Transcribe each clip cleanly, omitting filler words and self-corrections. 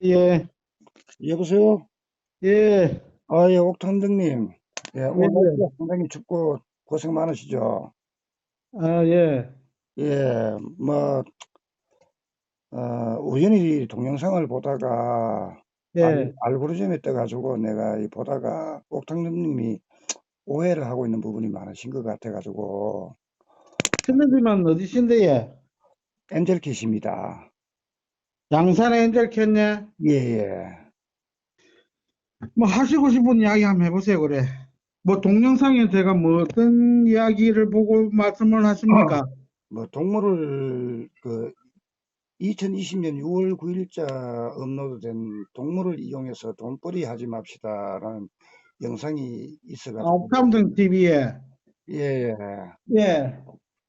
예, 여보세요? 예, 예, 옥탄등님. 예, 오늘 예, 날씨가 상당히 춥고 고생 많으시죠? 예, 예, 뭐, 우연히 동영상을 보다가 예. 알고리즘에 떠가지고 내가 보다가 옥탄등님이 오해를 하고 있는 부분이 많으신 것 같아가지고, 신는지만 어디신데, 예? 엔젤킷입니다. 양산에 엔젤 켰네? 예, 예. 뭐 하시고 싶은 이야기 한번 해보세요, 그래. 뭐 동영상에 제가 뭐 어떤 이야기를 보고 말씀을 하십니까? 뭐, 동물을, 2020년 6월 9일자 업로드된 동물을 이용해서 돈벌이 하지 맙시다라는 영상이 있어가지고, 옥탐정 TV에. 예, 예. 예.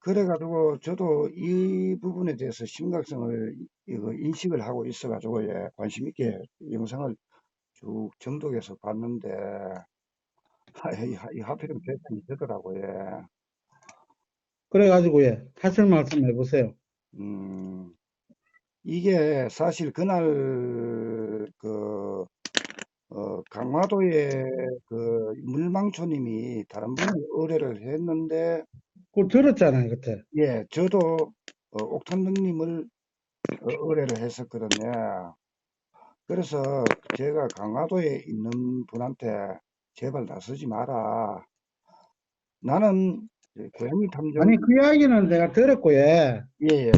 그래가지고 저도 이 부분에 대해서 심각성을 이거 인식을 하고 있어가지고, 예, 관심 있게 영상을 쭉 정독해서 봤는데, 하필이면 대상이 되더라고요. 예. 그래가지고, 예. 하실 말씀 해보세요. 음, 이게 사실 그날 강화도에 물망초님이 다른 분이 의뢰를 했는데, 그걸 들었잖아요, 그때. 예, 저도 옥탄등님을 의뢰를 했었거든요. 그래서 제가 강화도에 있는 분한테 제발 나서지 마라. 나는 이제 고양이 탐정, 아니, 그 이야기는 내가 들었고, 예. 예, 예,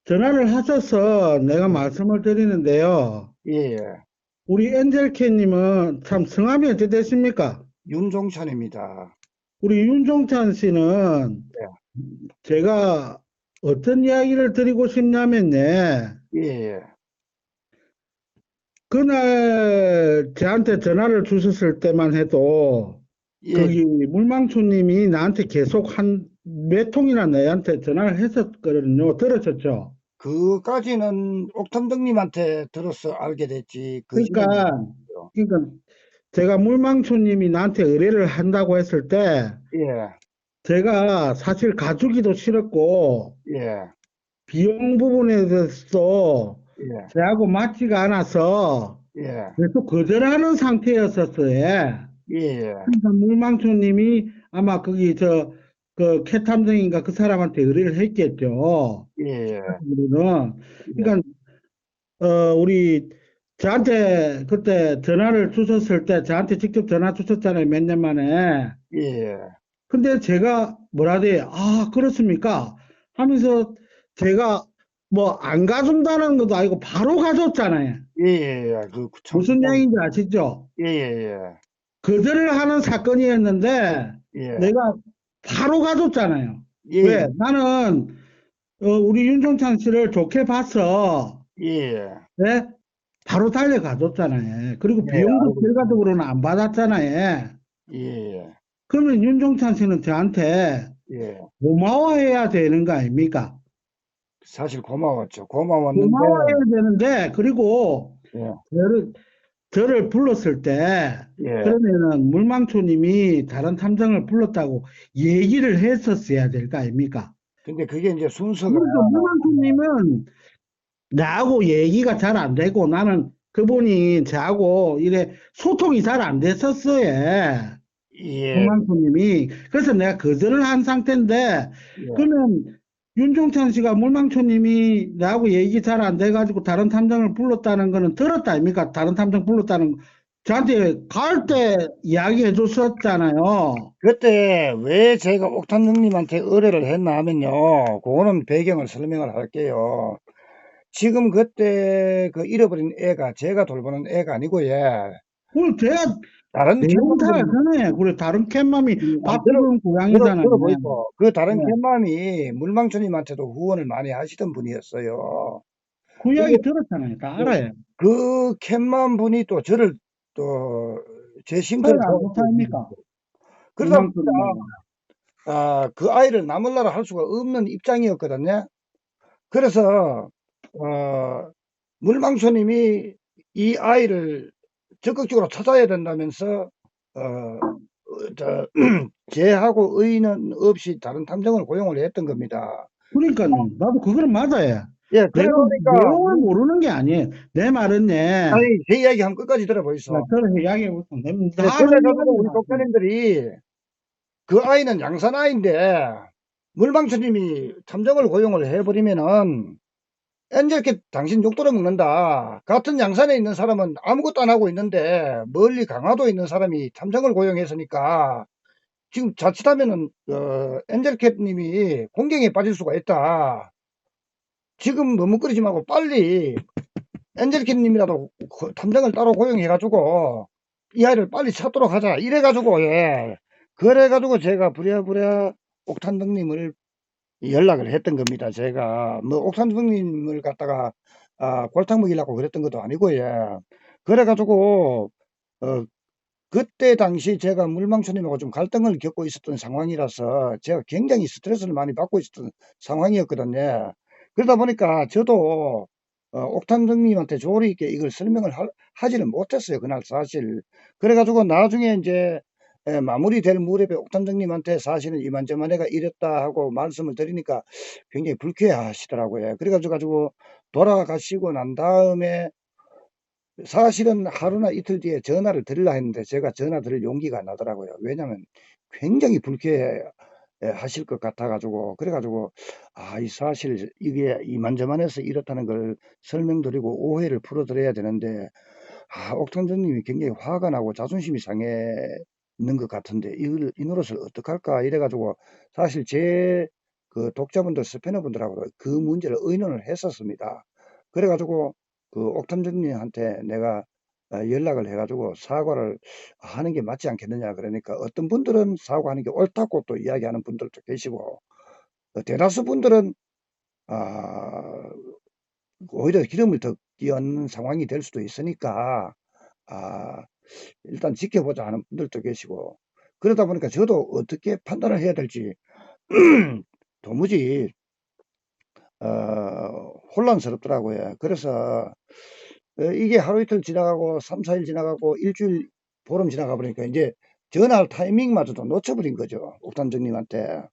전화를 하셔서 내가 말씀을 드리는데요. 예, 예. 우리 엔젤케님은 참 성함이 어찌 되십니까? 윤종찬입니다. 우리 윤종찬 씨는 제가 어떤 이야기를 드리고 싶냐면요. 예, 예, 그날 저한테 전화를 주셨을 때만 해도 예. 거기 물망초님이 나한테 계속 한 몇 통이나 내한테 전화를 했었거든요. 들으셨죠? 그까지는 옥탄등님한테 들어서 알게 됐지. 그 이전에는 그러니까, 몰랐어요. 그러니까 제가 물망초님이 나한테 의뢰를 한다고 했을 때 예, 제가 사실 가주기도 싫었고 예, 비용 부분에 대해서도 예, 저하고 맞지가 않아서 예, 계속 거절하는 상태였었어요. 예, 예, 그러니까 물망초님이 아마 거기 그 캣탐정인가 그 사람한테 의뢰를 했겠죠. 예, 예, 우리는 예, 그러니까 우리 저한테 그때 전화를 주셨을 때 저한테 직접 전화 주셨잖아요. 몇 년 만에. 예, 근데 제가 뭐라 해야 아 그렇습니까? 하면서 제가 뭐 안 가준다는 것도 아니고 바로 가줬잖아요. 예, 예, 참 무슨 고마워. 얘기인지 아시죠? 예, 예, 거절을 하는 사건이었는데 예, 내가 바로 가줬잖아요. 예, 예, 왜? 나는 우리 윤종찬 씨를 좋게 봐서 예, 네? 바로 달려가줬잖아요. 그리고 예, 비용도 알고 있습니다. 결과적으로는 안 받았잖아요. 예, 예, 그러면 윤종찬 씨는 저한테 예. 고마워해야 되는 거 아닙니까? 사실 고마웠죠. 고마웠는데, 고마워해야 되는데 그리고 예, 저를, 저를 불렀을 때 예. 그러면은 물망초님이 다른 탐정을 불렀다고 얘기를 했었어야 될 거 아닙니까? 근데 그게 이제 순서가, 그러니까 물망초님은 나하고 얘기가 잘 안 되고 나는 그분이 저하고 이래 소통이 잘 안 됐었어요. 예, 물망초님이. 그래서 내가 거절을 한 상태인데 예. 그러면 윤종찬 씨가 물망초님이 나하고 얘기 잘 안 돼가지고 다른 탐정을 불렀다는 거는 들었다 아닙니까? 다른 탐정 불렀다는 거. 저한테 갈 때 이야기해 줬었잖아요. 그때 왜 제가 옥탄능님한테 의뢰를 했나 하면요. 그거는 배경을 설명을 할게요. 지금 그때 그 잃어버린 애가 제가 돌보는 애가 아니고, 예. 그걸 제가 다른 내용 다 캣맘들이, 알잖아요. 그래, 다른 캣맘이 아니, 밥 주는 고양이잖아요. 들어보이고, 그 다른 네. 캣맘이 물망초님한테도 후원을 많이 하시던 분이었어요. 그 근데 이야기 들었잖아요. 다 그, 알아요. 그 캣맘 분이 또 저를 또 제 사이 쉼터를 안 좋다 도와주고 아닙니까? 그러다 보니까 물망초님하고. 그 아이를 나몰라라 할 수가 없는 입장이었거든요. 그래서 어, 물망초님이 이 아이를 적극적으로 찾아야 된다면서 저, 제하고 의논 없이 다른 탐정을 고용을 했던 겁니다. 그러니까요. 나도 그거는 맞아요. 예, 그래 보니까, 내용을 모르는 게 아니에요. 내 말은요. 아니, 제 이야기 한번 끝까지 들어보이소. 그래서 이야기해보세요. 예, 다 아는 그래가지고 우리 이야기입니다. 독자님들이 그 아이는 양산 아이인데, 물망초님이 탐정을 고용을 해버리면은, 엔젤캣 당신 욕 들어먹는다. 같은 양산에 있는 사람은 아무것도 안 하고 있는데, 멀리 강화도에 있는 사람이 탐정을 고용했으니까, 지금 자칫하면은, 엔젤캣님이 공경에 빠질 수가 있다. 지금 머뭇거리지 말고 빨리 엔젤킴님이라도 탐정을 따로 고용해가지고 이 아이를 빨리 찾도록 하자. 이래가지고, 예. 그래가지고 제가 부랴부랴 옥탄등님을 연락을 했던 겁니다. 제가 뭐 옥탄등님을 갖다가 골탕 먹이려고 그랬던 것도 아니고, 예. 그래가지고 그때 당시 제가 물망초님하고 좀 갈등을 겪고 있었던 상황이라서 제가 굉장히 스트레스를 많이 받고 있었던 상황이었거든요. 그러다 보니까 저도 옥탄정님한테 조리 있게 이걸 설명을 하지를 못했어요. 그날 사실. 그래가지고 나중에 이제 마무리될 무렵에 옥탄정님한테 사실은 이만저만 해가 이랬다 하고 말씀을 드리니까 굉장히 불쾌해 하시더라고요. 그래가지고 돌아가시고 난 다음에 사실은 하루나 이틀 뒤에 전화를 드리려 했는데 제가 전화 드릴 용기가 안 나더라고요. 왜냐면 굉장히 불쾌해 하실 것 같아가지고, 그래가지고, 이 사실 이게 이만저만해서 이렇다는 걸 설명드리고 오해를 풀어드려야 되는데, 옥탄정님이 굉장히 화가 나고 자존심이 상해 있는 것 같은데, 이 노릇을 어떡할까 이래가지고, 사실 제 그 독자분들, 스패너분들하고 그 문제를 의논을 했었습니다. 그래가지고, 그 옥탄정님한테 내가 연락을 해가지고 사과를 하는 게 맞지 않겠느냐. 그러니까 어떤 분들은 사과하는 게 옳다고 또 이야기하는 분들도 계시고, 대다수 분들은 아, 오히려 기름을 더 끼얹는 상황이 될 수도 있으니까 아, 일단 지켜보자 하는 분들도 계시고, 그러다 보니까 저도 어떻게 판단을 해야 될지 도무지 혼란스럽더라고요. 그래서 이게 하루 이틀 지나가고 3, 4일 지나가고 일주일 보름 지나가 버리니까 이제 전화할 타이밍마저도 놓쳐버린 거죠. 옥탄정님한테.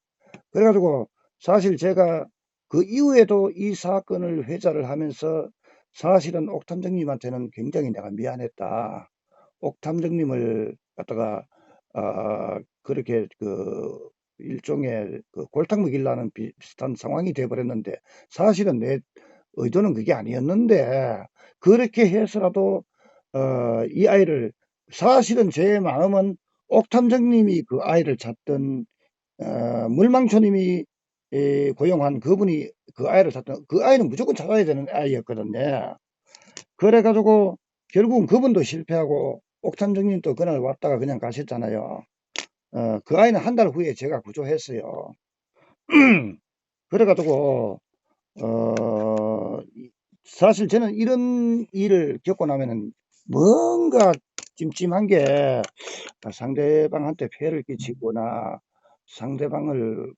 그래가지고 사실 제가 그 이후에도 이 사건을 회자를 하면서 사실은 옥탄정님한테는 굉장히 내가 미안했다. 옥탐정님을 갖다가 그렇게 그 일종의 그 골탕 먹이려는 비슷한 상황이 돼버렸는데 사실은 내 의도는 그게 아니었는데 그렇게 해서라도 이 아이를 사실은 제 마음은 옥탐정님이 그 아이를 찾던 물망초님이 고용한 그분이 그 아이를 찾던 그 아이는 무조건 찾아야 되는 아이였거든요. 그래가지고 결국은 그분도 실패하고 옥탄정님도 그날 왔다가 그냥 가셨잖아요. 그 아이는 한 달 후에 제가 구조했어요. 그래가지고 사실 저는 이런 일을 겪고 나면은 뭔가 찜찜한 게 상대방한테 폐해를 끼치거나 상대방을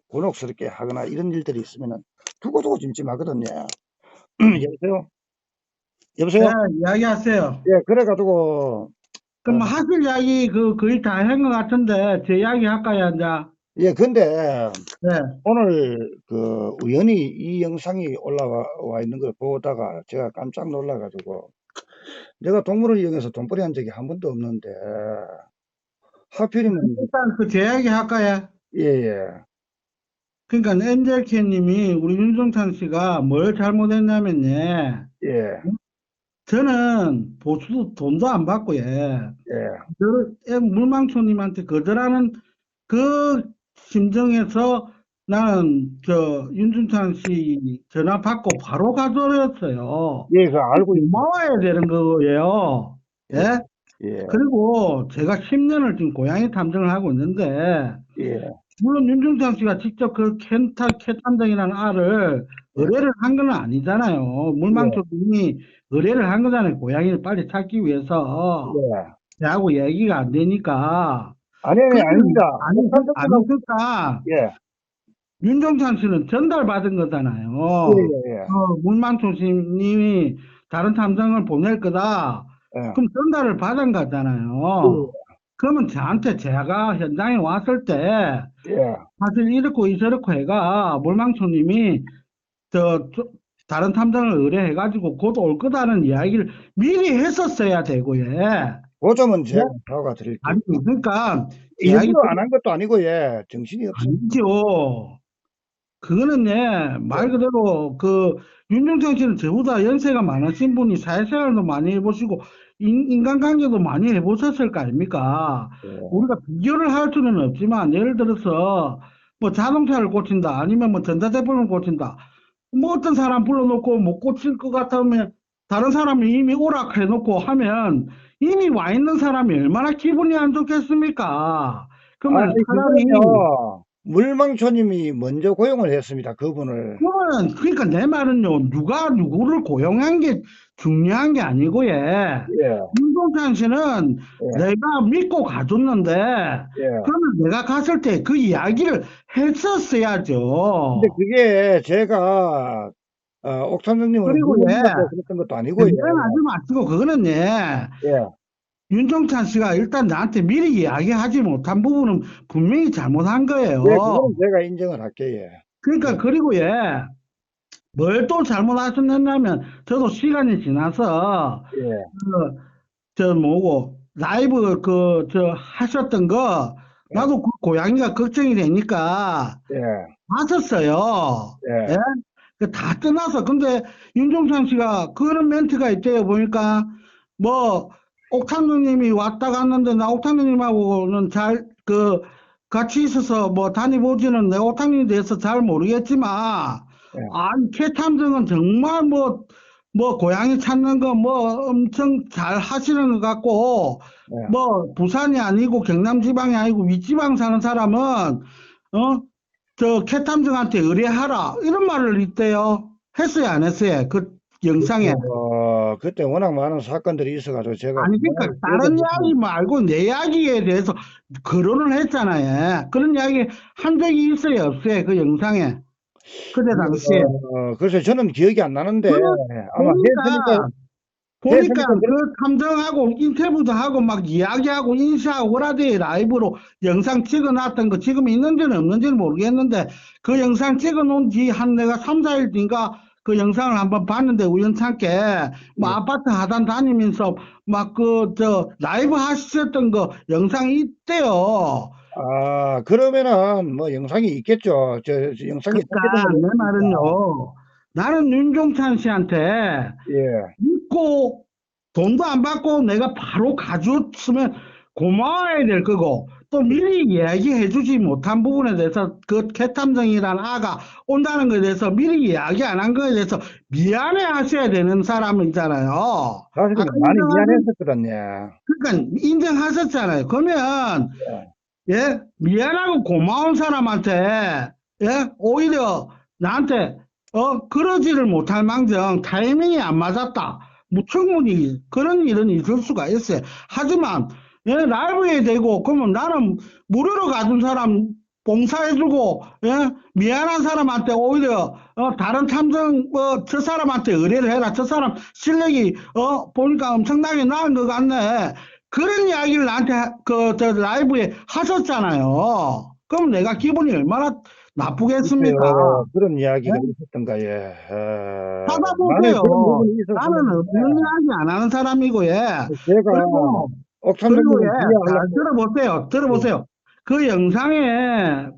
곤혹스럽게 하거나 이런 일들이 있으면은 두고두고 찜찜하거든요. 여보세요? 네, 여보세요? 이야기하세요. 예, 그래가지고, 어, 그럼 하실 이야기 거의 다 한 것 같은데, 제 이야기 할까요, 이제? 예, 근데 네. 오늘 그 우연히 이 영상이 올라와 있는 걸 보다가 제가 깜짝 놀라가지고, 내가 동물을 이용해서 돈벌이 한 적이 한 번도 없는데, 하필이면, 일단 그 제 이야기 할까요? 예, 예, 그러니까 엔젤케님이 우리 윤종찬 씨가 뭘 잘못했냐면요. 예, 저는 보수도 돈도 안 받고, 예. 예, 물망초님한테 거절하는 그 심정에서 나는 윤준찬 씨 전화 받고 바로 가져렸어요. 예, 그 알고 있습니다. 고마워야 되는 거예요. 예, 예? 예, 그리고 제가 10년을 지금 고양이 탐정을 하고 있는데, 예, 물론 윤준찬 씨가 직접 그 캣탐정이라는 알을 예, 의뢰를 한 건 아니잖아요. 예, 물망초님이 의뢰를 한 거잖아요. 고양이를 빨리 찾기 위해서. 예. 하고 얘기가 안 되니까. 아니, 아닙니다. 옥탄정님하고, 그러니까 예, 윤종찬 씨는 전달받은 거잖아요. 예, 예, 문만초 님이 다른 탐정을 보낼 거다. 예, 그럼 전달을 받은 거잖아요. 그러면 저한테 제가 현장에 왔을 때 예, 예, 사실 이렇고 저렇고 해가 물망초님이 다른 탐정을 의뢰해가지고 곧 올 거다는 이야기를 미리 했었어야 되고, 예. 그 점은 예? 제가 사과 드릴게요. 아니, 그러니까, 이야기, 일부러 안 한 것도 아니고, 예, 정신이 없습니다. 아니죠. 그거는 예, 말 그대로 윤종철 씨는 저보다 연세가 많으신 분이 사회생활도 많이 해보시고 인간관계도 많이 해보셨을 거 아닙니까? 예. 우리가 비교를 할 수는 없지만 예를 들어서 뭐 자동차를 고친다 아니면 뭐 전자제품을 고친다 뭐 어떤 사람 불러놓고 못 고칠 것 같으면 다른 사람이 이미 오락해놓고 하면 이미 와 있는 사람이 얼마나 기분이 안 좋겠습니까? 그러면 아니, 차라리 그거는요, 물망초님이 먼저 고용을 했습니다. 그분을. 그러니까 내 말은요, 누가 누구를 고용한 게 중요한 게 아니고, 예. 예, 윤동찬 씨는 예, 내가 믿고 가줬는데, 예. 그러면 내가 갔을 때 그 이야기를 근데 했었어야죠. 그게 제가, 옥삼정님을 그리고 예, 물어보고 그랬던 것도 아니고, 예, 변명하지 마시고, 그거는 예, 예, 윤종찬 씨가 일단 나한테 미리 이야기하지 못한 부분은 분명히 잘못한 예, 거예요. 그건 제가 인정을 할게요. 예, 그러니까, 그리고 예, 뭘 또 잘못하셨냐면, 저도 시간이 지나서, 예, 그, 뭐고, 라이브 하셨던 거, 예, 나도 그 고양이가 걱정이 되니까 예, 봤었어요. 예? 예, 다 떠나서. 근데 윤종찬 씨가 그런 멘트가 있대요. 보니까, 뭐, 옥탄도님이 왔다 갔는데, 나 옥탄도님하고는 같이 있어서 뭐 다녀보지는 내 옥탄도님에 대해서 잘 모르겠지만, 예, 아니, 캐탐정은 정말 고양이 찾는 거 엄청 잘 하시는 것 같고, 예. 부산이 아니고 경남 지방이 아니고 윗지방 사는 사람은, 캐탐정한테 의뢰하라. 이런 말을 있대요. 했어요, 안 했어요? 그 영상에. 그때 워낙 많은 사건들이 있어가지고 제가 아니, 그러니까 다른 이야기 말고 내 이야기에 대해서 거론을 했잖아요. 그런 이야기 한 적이 있어요, 없어요? 그 영상에. 그때 당시에. 글쎄 저는 기억이 안 나는데 그래, 아마 했으니까 보니까 했으니까 그 탐정하고 인터뷰도 하고 막 이야기하고 인사하고 라디오에 라이브로 영상 찍어놨던 거 지금 있는지는 없는지는 모르겠는데 그 영상 찍어놓은 지 한 내가 3, 4일 뒤인가 그 영상을 한번 봤는데 우연찮게 뭐 예. 아파트 하단 다니면서 막 라이브 하셨던 거 영상이 있대요. 그러면은 뭐 영상이 있겠죠. 저 영상이 그러니까 삭제된 걸 내 했으니까. 말은요. 나는 윤종찬 씨한테 예, 믿고 돈도 안 받고 내가 바로 가져왔으면 고마워야 될 거고 또 미리 이야기해 주지 못한 부분에 대해서 그 캐탐정이란 아가 온다는 것에 대해서 미리 이야기 안 한 거에 대해서 미안해 하셔야 되는 사람이잖아요. 사실은 아까 많이 인정하셨, 미안했었거든요. 그러니까 인정하셨잖아요. 그러면 예, 미안하고 고마운 사람한테 예, 오히려 나한테 그러지를 못할 망정 타이밍이 안 맞았다. 뭐 충분히 그런 일은 있을 수가 있어요. 하지만 예, 라이브에 대고 그러면 나는 무료로 가준 사람 봉사해주고 예, 미안한 사람한테 오히려 다른 탐정 저 사람한테 의뢰를 해라. 저 사람 실력이 보니까 엄청나게 나은 것 같네. 그런 이야기를 나한테 저 라이브에 하셨잖아요. 그럼 내가 기분이 얼마나 나쁘겠습니까? 글쎄요, 그런 예? 이야기가 있었던가, 예. 만약에 그런 찾아보세요. 부분이 나는 있었으면, 없는 이야기 안 하는 사람이고, 예. 제가 그리고, 옥탄정님을 예. 잘 비하하려고, 들어보세요. 예, 들어보세요. 그 영상에,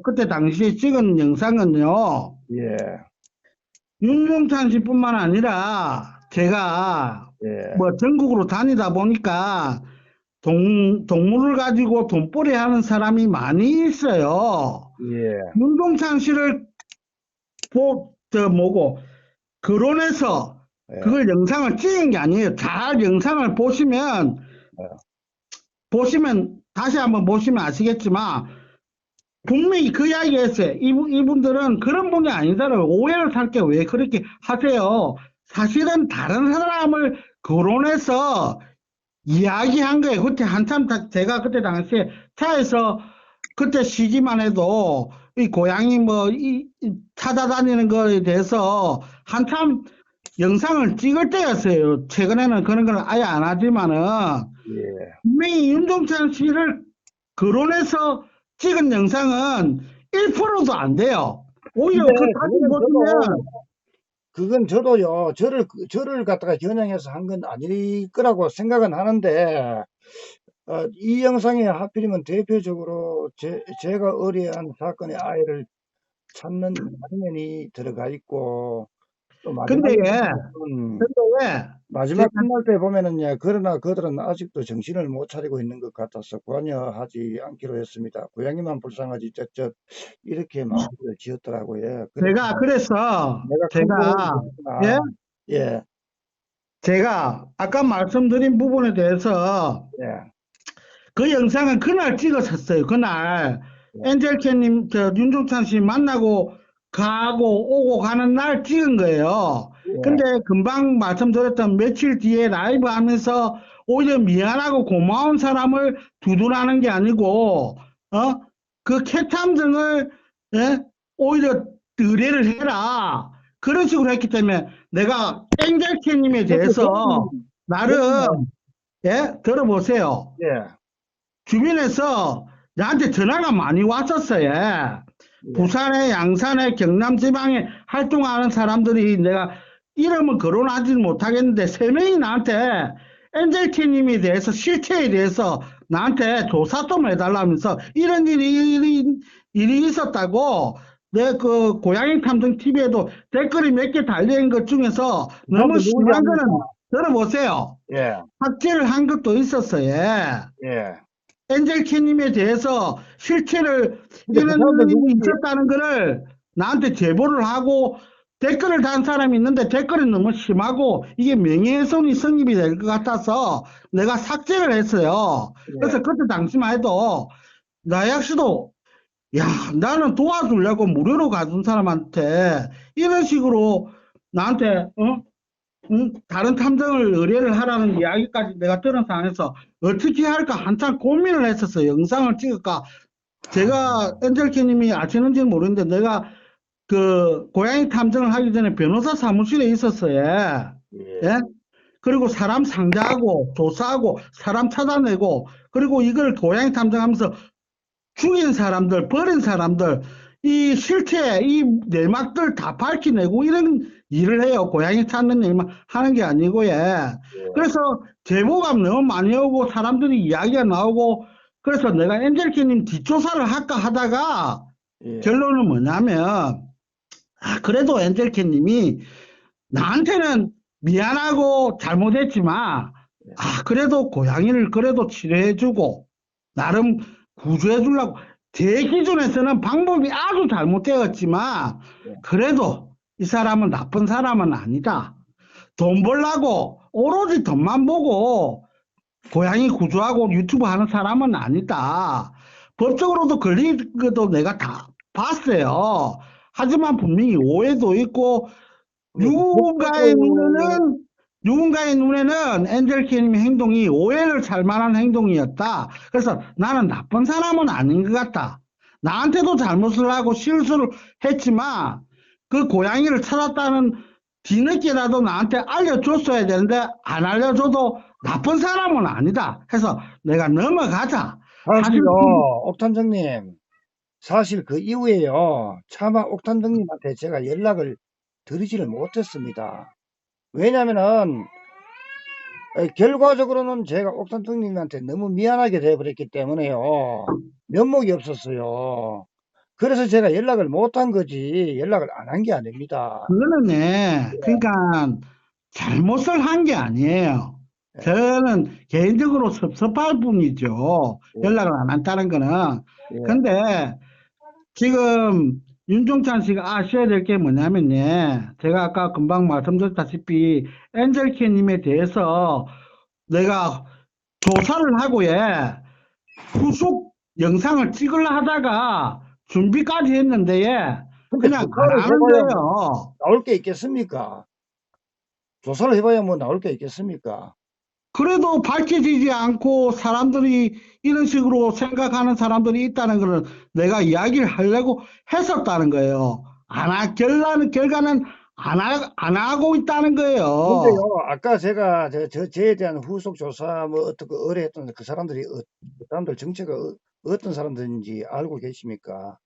그때 당시에 찍은 영상은요, 예, 윤종찬 씨뿐만 아니라, 제가, 예, 전국으로 다니다 보니까, 동물을 가지고 돈벌이 하는 사람이 많이 있어요. 예, 윤종찬 씨를 거론해서 예, 그걸 영상을 찍은 게 아니에요. 잘 영상을 보시면, 다시 한번 보시면 아시겠지만, 분명히 그 이야기 했어요. 이분들은 그런 분이 아니잖아요. 오해를 살게 왜 그렇게 하세요? 사실은 다른 사람을 거론해서 이야기한 거예요. 그때 한참 제가 그때 당시에 차에서 그때 시기만 해도 이 고양이 찾아다니는 거에 대해서 한참 영상을 찍을 때였어요. 최근에는 그런 걸 아예 안 하지만은 예. 분명히 윤종찬 씨를 거론해서 찍은 영상은 1%도 안 돼요. 오히려 근데 그 사진 보시면, 그건 저도요, 저를 갖다가 겨냥해서 한 건 아닐 거라고 생각은 하는데, 이 영상에 하필이면 대표적으로 제가 의뢰한 사건의 아이를 찾는 장면이 들어가 있고, 또 근데 마지막에 예, 보면은, 근데 왜, 제가, 마지막 끝날 때 보면은, 예, 그러나 그들은 아직도 정신을 못 차리고 있는 것 같아서 관여하지 않기로 했습니다. 고양이만 불쌍하지, 이렇게 마무리를 지었더라고요. 그래서 내가 큰 거를 제가, 예? 했구나. 예, 제가 아까 말씀드린 부분에 대해서 예, 그 영상은 그날 찍었었어요. 그날 예, 엔젤케님, 윤종찬 씨 만나고 가고 오고 가는 날 찍은 거예요. 예, 근데 금방 말씀드렸던 며칠 뒤에 라이브 하면서 오히려 미안하고 고마운 사람을 두둔하는 게 아니고, 어? 그 캣탐정을, 예? 오히려 의뢰를 해라. 그런 식으로 했기 때문에 내가 엔젤케님에 그렇게 대해서 나름, 예? 들어보세요. 예, 주변에서 나한테 전화가 많이 왔었어요. 예, 부산에, 양산에, 경남 지방에 활동하는 사람들이 내가 이름을 거론하지는 못하겠는데, 세 명이 나한테 엔젤케님에 대해서, 실체에 대해서 나한테 조사 좀 해달라면서 이런 일이 있었다고, 내 그 고양이 탐정 TV에도 댓글이 몇 개 달린 것 중에서 그 너무 사람들 누군지 심한 압니까? 거는 들어보세요. 예, 삭제를 한 것도 있었어요. 예. 엔젤케님에 대해서 실체를 근데 그 이런 사람들 일이 누군지, 있었다는 거를 나한테 제보를 하고 댓글을 단 사람이 있는데 댓글이 너무 심하고 이게 명예훼손이 성립이 될 것 같아서 내가 삭제를 했어요. 예, 그래서 그때 당시만 해도 나약 씨도 야, 나는 도와주려고 무료로 가준 사람한테 이런 식으로 나한테 다른 탐정을 의뢰를 하라는 이야기까지 내가 들은 상황에서 어떻게 할까 한참 고민을 했었어요. 영상을 찍을까. 제가 엔젤케님이 아시는지는 모르는데 내가 그 고양이 탐정을 하기 전에 변호사 사무실에 있었어요. 예, 예? 그리고 사람 상대하고 조사하고 사람 찾아내고 그리고 이걸 고양이 탐정하면서 죽인 사람들, 버린 사람들, 이 실체, 이 내막들 다 밝혀내고 이런 일을 해요. 고양이 찾는 일만 하는 게 아니고, 예. 예, 그래서 제보가 너무 많이 오고 사람들이 이야기가 나오고 그래서 내가 엔젤케님 뒷조사를 할까 하다가 예. 결론은 뭐냐면, 그래도 엔젤케님이 나한테는 미안하고 잘못했지만, 그래도 고양이를 그래도 치료해주고, 나름 구조해주려고, 제 기준에서는 방법이 아주 잘못되었지만, 그래도 이 사람은 나쁜 사람은 아니다. 돈 벌라고 오로지 돈만 보고 고양이 구조하고 유튜브 하는 사람은 아니다. 법적으로도 걸린 것도 내가 다 봤어요. 하지만 분명히 오해도 있고 그 누군가의 법적으로, 눈에는 누군가의 눈에는 엔젤케님의 행동이 오해를 살 만한 행동이었다. 그래서 나는 나쁜 사람은 아닌 것 같다. 나한테도 잘못을 하고 실수를 했지만 그 고양이를 찾았다는 뒤늦게라도 나한테 알려줬어야 되는데 안 알려줘도 나쁜 사람은 아니다. 해서 내가 넘어가자. 사실 사실요, 옥탄정님, 사실 그 이후에요, 차마 옥탄정님한테 제가 연락을 드리지를 못했습니다. 왜냐면은, 결과적으로는 제가 옥탄정님한테 너무 미안하게 돼버렸기 때문에요, 면목이 없었어요. 그래서 제가 연락을 못한 거지, 연락을 안 한 게 아닙니다. 그거는 네, 그러니까 잘못을 한 게 아니에요. 예, 저는 개인적으로 섭섭할 뿐이죠. 예, 연락을 안 한다는 거는. 예. 근데 지금 윤종찬 씨가 아셔야 될 게 뭐냐면요. 제가 아까 금방 말씀드렸다시피 엔젤케님에 대해서 내가 조사를 하고 후속 영상을 찍으려 하다가 준비까지 했는데 근데 그냥 안 조사를 하는 해봐야 뭐 거예요. 나올 게 있겠습니까? 조사를 해봐야 뭐 나올 게 있겠습니까? 그래도 밝혀지지 않고 사람들이 이런 식으로 생각하는 사람들이 있다는 것을 내가 이야기를 하려고 했었다는 거예요. 결과는 안 하고 있다는 근데요, 거예요. 아까 제가 저에 대한 후속 조사 뭐 어떻게 의뢰했던 그 사람들이 그 사람들 정체가 어떤 사람들인지 알고 계십니까?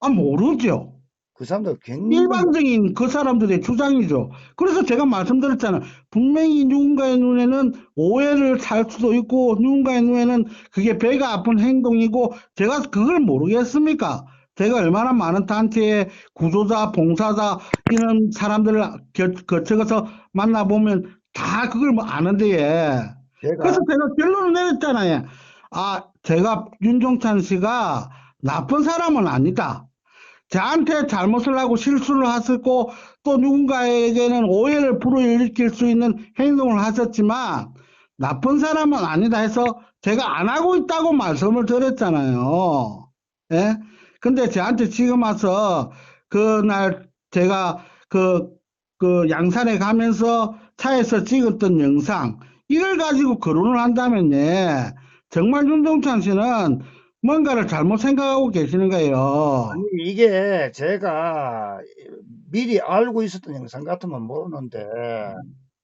모르죠. 그 사람들 굉장히 일반적인 그 사람들의 주장이죠. 그래서 제가 말씀드렸잖아요. 분명히 누군가의 눈에는 오해를 살 수도 있고, 누군가의 눈에는 그게 배가 아픈 행동이고, 제가 그걸 모르겠습니까? 제가 얼마나 많은 단체의 구조자, 봉사자, 이런 사람들을 거쳐서 만나보면 다 그걸 뭐 아는데, 예. 그래서 제가 제가 결론을 내렸잖아요. 아, 제가 윤종찬 씨가 나쁜 사람은 아니다. 저한테 잘못을 하고 실수를 하셨고 또 누군가에게는 오해를 불러일으킬 수 있는 행동을 하셨지만 나쁜 사람은 아니다 해서 제가 안 하고 있다고 말씀을 드렸잖아요. 예? 근데 저한테 지금 와서 그날 제가 그 양산에 가면서 차에서 찍었던 영상 이걸 가지고 거론을 한다면 예, 정말 윤종찬 씨는 뭔가를 잘못 생각하고 계시는 아니 거예요. 이게 제가 미리 알고 있었던 영상 같으면 모르는데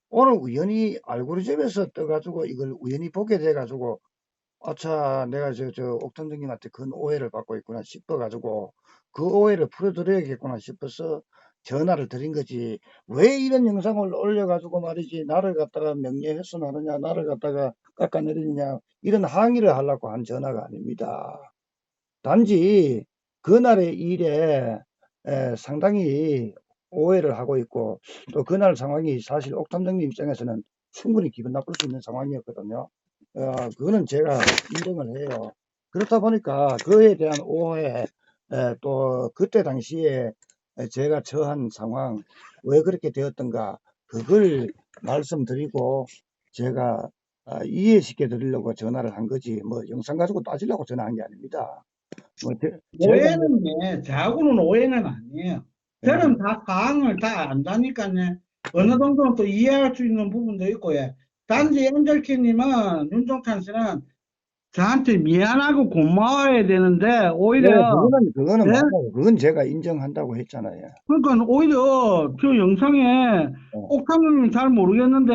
오늘 우연히 알고리즘에서 떠가지고 이걸 우연히 보게 돼가지고 아차 내가 저 옥탄정님한테 큰 오해를 받고 있구나 싶어가지고 그 오해를 풀어드려야겠구나 싶어서 전화를 드린 거지. 왜 이런 영상을 올려가지고 말이지 나를 갖다가 명예훼손 하느냐 나를 갖다가 깎아내리느냐 이런 항의를 하려고 한 전화가 아닙니다. 단지 그날의 일에 상당히 오해를 하고 있고 또 그날 상황이 사실 옥탐정님 입장에서는 충분히 기분 나쁠 수 있는 상황이었거든요. 그거는 제가 인정을 해요. 그렇다 보니까 그에 대한 오해, 또 그때 당시에 제가 처한 상황, 왜 그렇게 되었던가, 그걸 말씀드리고 제가 이해시켜 드리려고 전화를 한 거지, 뭐 영상 가지고 따지려고 전화한 게 아닙니다. 뭐 제가 뭐, 오해는 예, 저하고는 오해는 아니에요. 예, 저는 다 사항을 다 안다니까요. 어느 음, 정도는 또 이해할 수 있는 부분도 있고, 예. 음. 단지 엔젤키님은 윤종찬 씨는 저한테 미안하고 고마워야 되는데, 네, 오히려, 그거는 예? 맞아요. 그건 제가 인정한다고 했잖아요. 그러니까 오히려 저 영상에 어. 옥상님이 잘 모르겠는데,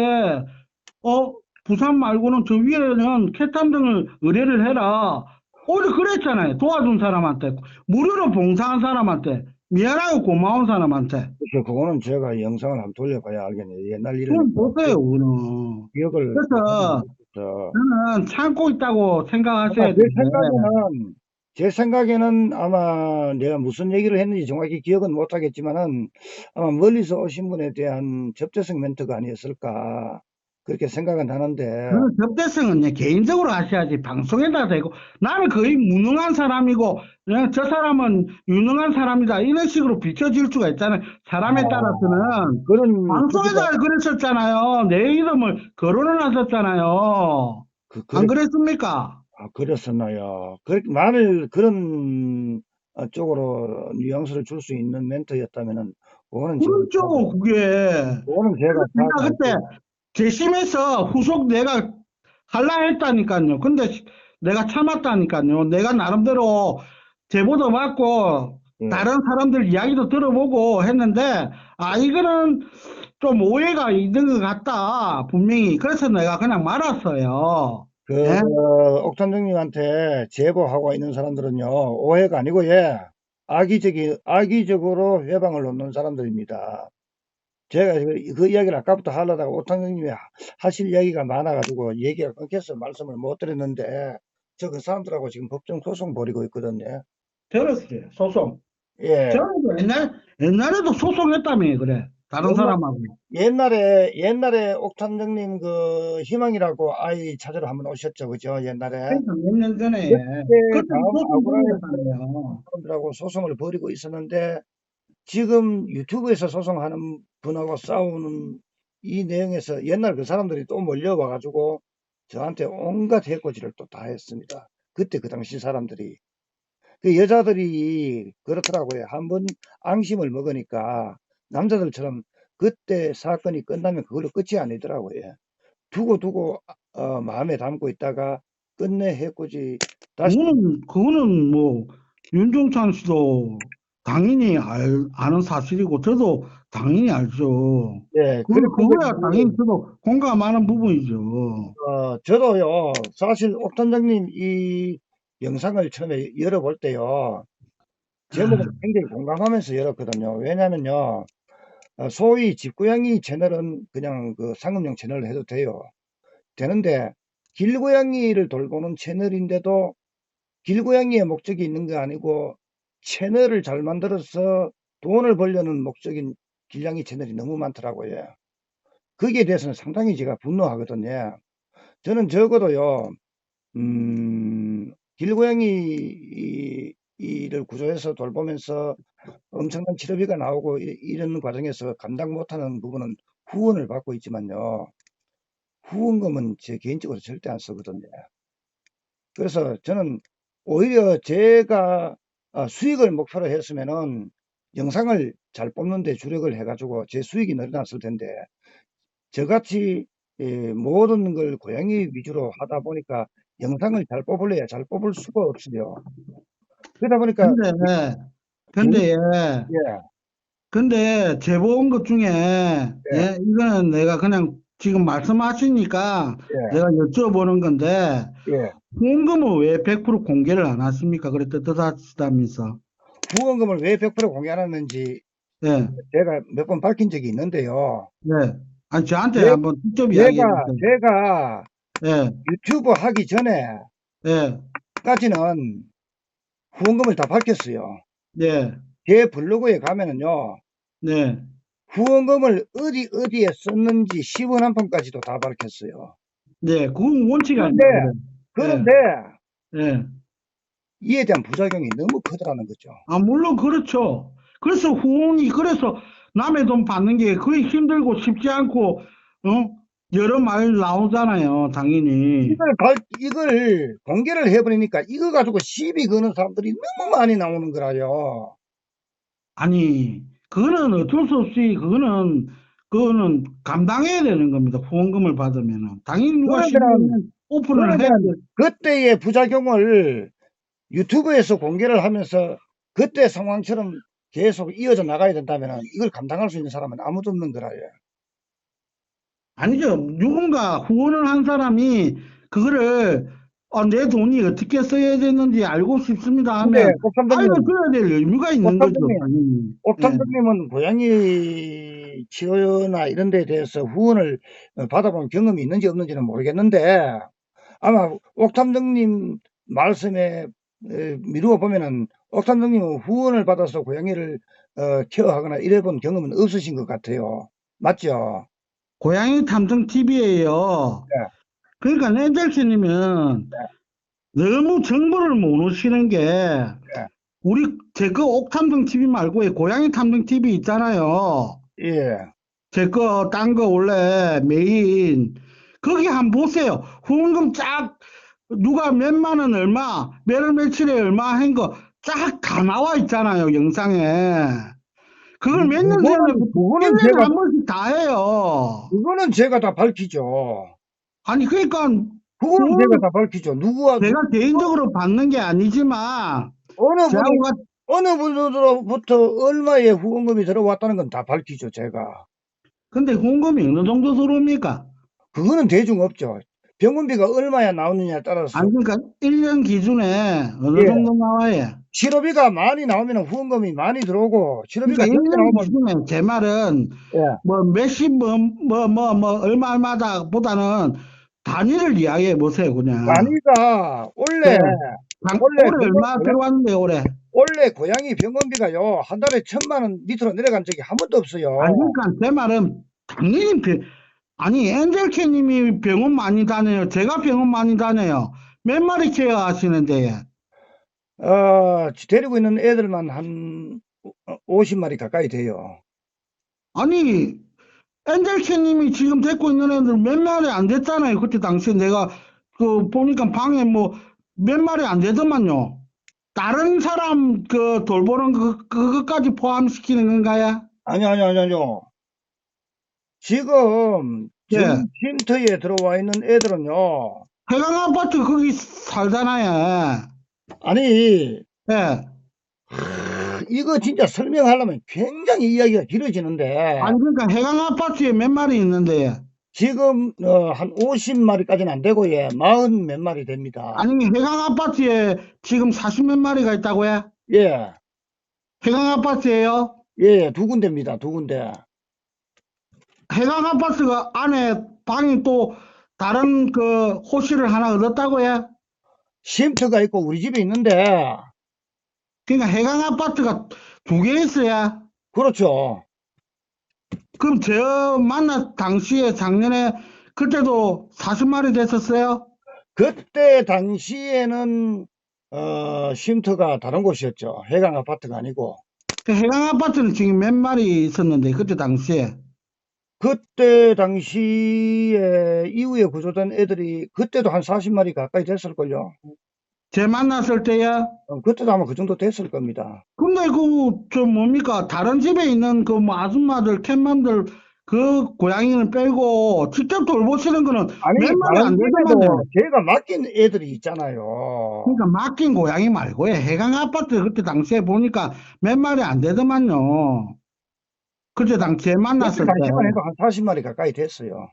부산 말고는 저 위에는 캣탐정을 의뢰를 해라. 오히려 그랬잖아요. 도와준 사람한테. 무료로 봉사한 사람한테. 미안하고 고마운 사람한테. 그래서 그거는 제가 영상을 한번 돌려봐야 알겠네요. 옛날 일을 그건 보세요, 그거는. 기억을 하지 그래서 못해서. 저는 참고 있다고 아마 생각하셔야 되는데, 제 생각에는 아마 내가 무슨 얘기를 했는지 정확히 기억은 못하겠지만은 아마 멀리서 오신 분에 대한 접대성 멘트가 아니었을까. 그렇게 생각은 하는데, 그런 접대성은 예, 개인적으로 하셔야지 방송에다 대고 나는 거의 무능한 사람이고 그냥 저 사람은 유능한 사람이다 이런 식으로 비춰질 수가 있잖아요. 사람에 아, 따라서는 그런, 소리가, 방송에다 그랬었잖아요. 내 이름을 거론을 하셨잖아요. 안 그래, 그랬습니까? 그랬었나요? 만일 그런 쪽으로 뉘앙스를 줄 수 있는 멘트였다면은, 그거는 제가, 그렇죠, 그게. 그거는 제가 내가 그때 사과할게요. 재심해서 후속 내가 할라 했다니까요. 근데 내가 참았다니까요. 내가 나름대로 제보도 받고 예. 다른 사람들 이야기도 들어보고 했는데 아 이거는 좀 오해가 있는 것 같다 분명히. 그래서 내가 그냥 말았어요. 예? 옥탄정님한테 제보하고 있는 사람들은요, 오해가 아니고, 예, 악의적으로 회방을 놓는 사람들입니다. 제가 그 이야기를 아까부터 하려다가 옥탄정님이 하실 이야기가 많아가지고 얘기가 끊겨서 말씀을 못 드렸는데, 저 그 사람들하고 지금 법정 소송 벌이고 있거든요. 들었어요. 소송. 예. 저는 옛날에도 소송했다며 그래. 다른 옛날, 사람하고. 옛날에 옥탄정님 그 희망이라고 아이 찾으러 한번 오셨죠, 그죠? 옛날에. 그래서 몇 년 전에 그때 그때 다음 소송 벌였잖아요. 사람들하고 소송을 벌이고 있었는데 지금 유튜브에서 소송하는 분하고 싸우는 이 내용에서 옛날 그 사람들이 또 몰려와 가지고 저한테 온갖 해코지를 또 다 했습니다. 그때 그 당시 사람들이 그 여자들이 그렇더라고요. 한번 앙심을 먹으니까 남자들처럼 그때 사건이 끝나면 그걸로 끝이 아니더라고요. 두고 마음에 담고 있다가 끝내 해코지 다시. 그거는 뭐, 윤종찬 씨도 당연히 아는 사실이고, 저도 당연히 알죠. 예, 그렇게 그거야 당연히 저도 공감하는 부분이죠. 저도요, 사실 옥단장님 이 영상을 처음에 열어볼 때요, 제목을 아, 굉장히 공감하면서 열었거든요. 왜냐면요, 소위 집고양이 채널은 그냥 그 상업용 채널을 해도 되는데, 길고양이를 돌보는 채널인데도 길고양이의 목적이 있는 게 아니고 채널을 잘 만들어서 돈을 벌려는 목적인 길냥이 채널이 너무 많더라고요. 거기에 대해서는 상당히 제가 분노하거든요. 저는 적어도요, 길고양이를 구조해서 돌보면서 엄청난 치료비가 나오고 이런 과정에서 감당 못하는 부분은 후원을 받고 있지만요. 후원금은 제 개인적으로 절대 안 쓰거든요. 그래서 저는 오히려 제가 수익을 목표로 했으면은 영상을 잘 뽑는 데 주력을 해가지고 제 수익이 늘어났을 텐데 저같이 모든 걸 고양이 위주로 하다 보니까 영상을 잘 뽑을래야 잘 뽑을 수가 없어요. 그러다 보니까 근데, 재미, 근데, 예, 예, 근데 제보 온 것 중에, 예, 예, 이거는 내가 그냥 지금 말씀하시니까 예, 내가 여쭤보는 건데, 예. 후원금은 왜 100% 공개를 안 하십니까? 그래 떳떳하시다면서. 후원금을 왜 100% 공개 안 하는지 예, 제가 몇 번 밝힌 적이 있는데요. 예. 아니, 저한테 제, 한번 직접 이야기해 제가, 주세요. 제가 예, 유튜브 하기 예, 전에까지는 후원금을 다 밝혔어요. 예, 제 블로그에 가면은요, 네, 후원금을 어디에 썼는지 10원 한 푼까지도 다 밝혔어요. 네. 그건 원칙이 그런데, 아닙니까, 그래. 예, 그런데, 예. 이에 대한 부작용이 너무 크더라는 거죠. 아, 물론 그렇죠. 그래서 후원이, 그래서 남의 돈 받는 게 그게 힘들고 쉽지 않고, 여러 말 나오잖아요, 당연히. 이걸 공개를 해버리니까 이거 가지고 시비 거는 사람들이 너무 많이 나오는 거라요. 아니, 그거는 어쩔 수 없이, 그거는 감당해야 되는 겁니다. 후원금을 받으면은. 당연히 누가 그러면은, 시비면 오픈을 해야 그러면은, 돼. 그때의 부작용을 유튜브에서 공개를 하면서 그때 상황처럼 계속 이어져 나가야 된다면 이걸 감당할 수 있는 사람은 아무도 없는 거라요. 아니죠. 누군가 후원을 한 사람이 그거를 내 돈이 어떻게 써야 되는지 알고 싶습니다 근데 하면 옥삼동님, 알려줘야 될 의무가 있는 거죠, 옥삼동님, 당연히. 예. 옥삼동님은 고양이 치료나 이런 데에 대해서 후원을 받아본 경험이 있는지 없는지는 모르겠는데 아마 옥삼동님 말씀에 미루어 보면은 옥삼동님은 후원을 받아서 고양이를 케어하거나 이래 본 경험은 없으신 것 같아요. 맞죠? 고양이 탐정 TV예요. 네, 그러니까 낸젤씨님은 너무 정보를 모르시는 게 네, 우리 제 거 옥탐정 TV 말고 고양이 탐정 TV 있잖아요. 예. 제 거 딴 거 원래 메인 거기 한번 보세요. 후원금 쫙 누가 몇만 원 얼마 몇월 며칠에 얼마 한 거 쫙 다 나와 있잖아요, 영상에. 그걸 몇 년 전에부터 그거는 1년에 제가, 한 번씩 다 해요. 그거는 제가 다 밝히죠. 아니 그러니까 그거는 제가 후원 다 밝히죠. 누구와, 제가 개인적으로 받는 게 아니지만 어느 분이, 저하고 같 어느 분으로부터 얼마의 후원금이 들어왔다는 건 다 밝히죠, 제가. 근데 후원금이 어느 정도 들어옵니까? 그거는 대중 없죠. 병원비가 얼마야 나오느냐에 따라서. 아니 그러니까 1년 기준에 어느 예. 정도 나와요? 치료비가 많이 나오면 후원금이 많이 들어오고, 치료비가 그러니까 적게 1년 나오면, 기준에 제 말은 예. 뭐 몇십 얼마마다 보다는 단위를 이야기해 보세요 그냥. 단위가, 네. 원래, 올해 얼마 들어왔는데 올해? 원래 고양이 병원비가요, 한 달에 1,000만 원 밑으로 내려간 적이 한 번도 아니 없어요. 그러니까 제 말은 당연히 아니 엔젤케님이 병원 많이 다녀요. 제가 병원 많이 다녀요. 몇 마리 케어 하시는데 데리고 있는 애들만 한 50마리 가까이 돼요. 아니 엔젤케님이 지금 데리고 있는 애들 몇 마리 안 됐잖아요. 그때 당시에 내가 그 보니까 방에 뭐 몇 마리 안 되더만요. 다른 사람 그 돌보는 그것까지 포함시키는 건가요? 아니요. 지금 예. 전 쉼터에 들어와 있는 애들은요. 해강 아파트 거기 살잖아요. 아니, 예. 이거 진짜 설명하려면 굉장히 이야기가 길어지는데, 아니 그러니까 해강 아파트에 몇 마리 있는데 지금 한 50마리까지는 안 되고, 예, 40 몇 마리 됩니다. 아니 해강 아파트에 지금 40몇 마리가 있다고요? 예, 해강 아파트예요? 예, 두 군데입니다. 두 군데. 해강 아파트가 안에 방이 또 다른 그 호실을 하나 얻었다고요? 쉼터가 있고 우리 집에 있는데, 그러니까 해강 아파트가 두 개 있어야. 그렇죠. 그럼 저 만나 당시에 작년에 그때도 40마리 됐었어요? 그때 당시에는, 쉼터가 다른 곳이었죠. 해강 아파트가 아니고. 그 해강 아파트는 지금 몇 마리 있었는데 그때 당시에. 그때 당시에 이후에 구조된 애들이 그때도 한 40마리 가까이 됐을걸요. 제 만났을 때야. 그때도 아마 그 정도 됐을 겁니다. 근데 그 저 뭡니까 다른 집에 있는 그 뭐 아줌마들 캣맘들 그 고양이는 빼고 직접 돌보시는 거는 아니, 몇 마리 다른 안 집에도 되더만요. 제가 맡긴 애들이 있잖아요. 그러니까 맡긴 고양이 말고요. 해강 아파트 그때 당시에 보니까 몇 마리 안 되더만요. 그때 당시에 그때 만났을 때. 당시만 해도 한 40마리 가까이 됐어요.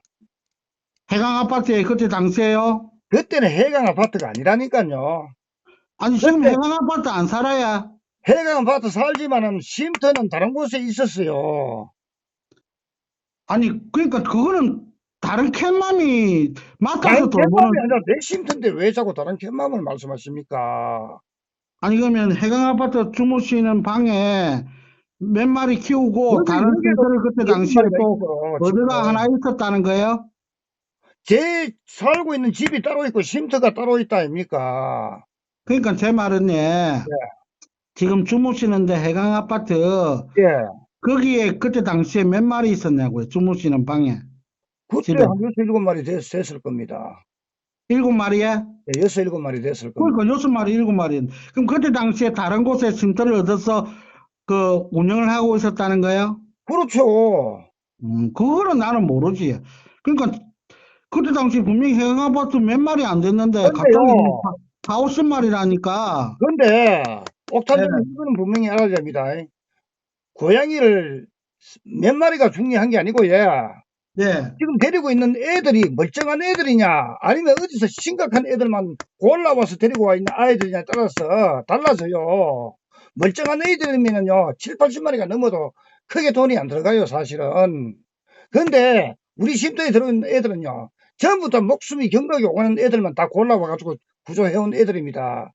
해강 아파트에 그때 당시에요. 그때는 해강 아파트가 아니라니까요. 아니 지금 그때 해강 아파트 안 살아야. 해강 아파트 살지만은 쉼터는 다른 곳에 있었어요. 아니 그러니까 그거는 다른 캣맘이 맡아서 다른 캣맘이 돌보는. 아니라 내 쉼터인데 왜 자꾸 다른 캣맘을 말씀하십니까? 아니 그러면 해강 아파트 주무시는 방에 몇 마리 키우고 여기, 다른 여기도 쉼터를 그때 여섯 당시에 마리가 또 있어, 어디가 지금. 하나 있었다는 거예요? 제 살고 있는 집이 따로 있고 쉼터가 따로 있다 아닙니까? 그러니까 제 말은 예, 예, 지금 주무시는데 해강 아파트 예. 거기에 그때 당시에 몇 마리 있었냐고요? 주무시는 방에 그때 집에 한 여섯 일곱 마리 됐을 겁니다. 7마리에? 예, 여섯 일곱 마리 됐을 겁니다. 그러니까 6마리, 7마리. 그럼 그때 당시에 다른 곳에 쉼터를 얻어서 그 운영을 하고 있었다는 거예요? 그렇죠. 그거는 나는 모르지. 그러니까 그때 당시 분명히 해강 아파트 몇 마리 안 됐는데 갑자기 근데요, 4, 50마리라니까. 근데 네, 옥탄장님 이거는 분명히 알아야 됩니다. 고양이를 몇 마리가 중요한 게 아니고, 예. 네. 지금 데리고 있는 애들이 멀쩡한 애들이냐, 아니면 어디서 심각한 애들만 골라와서 데리고 와 있는 아이들이냐에 따라서 달라져요. 멀쩡한 애들이면요, 7, 80마리가 넘어도 크게 돈이 안 들어가요, 사실은. 근데 우리 쉼터에 들어있는 애들은요, 전부 다 목숨이 경각이 오가는 애들만 다 골라와가지고 구조해온 애들입니다.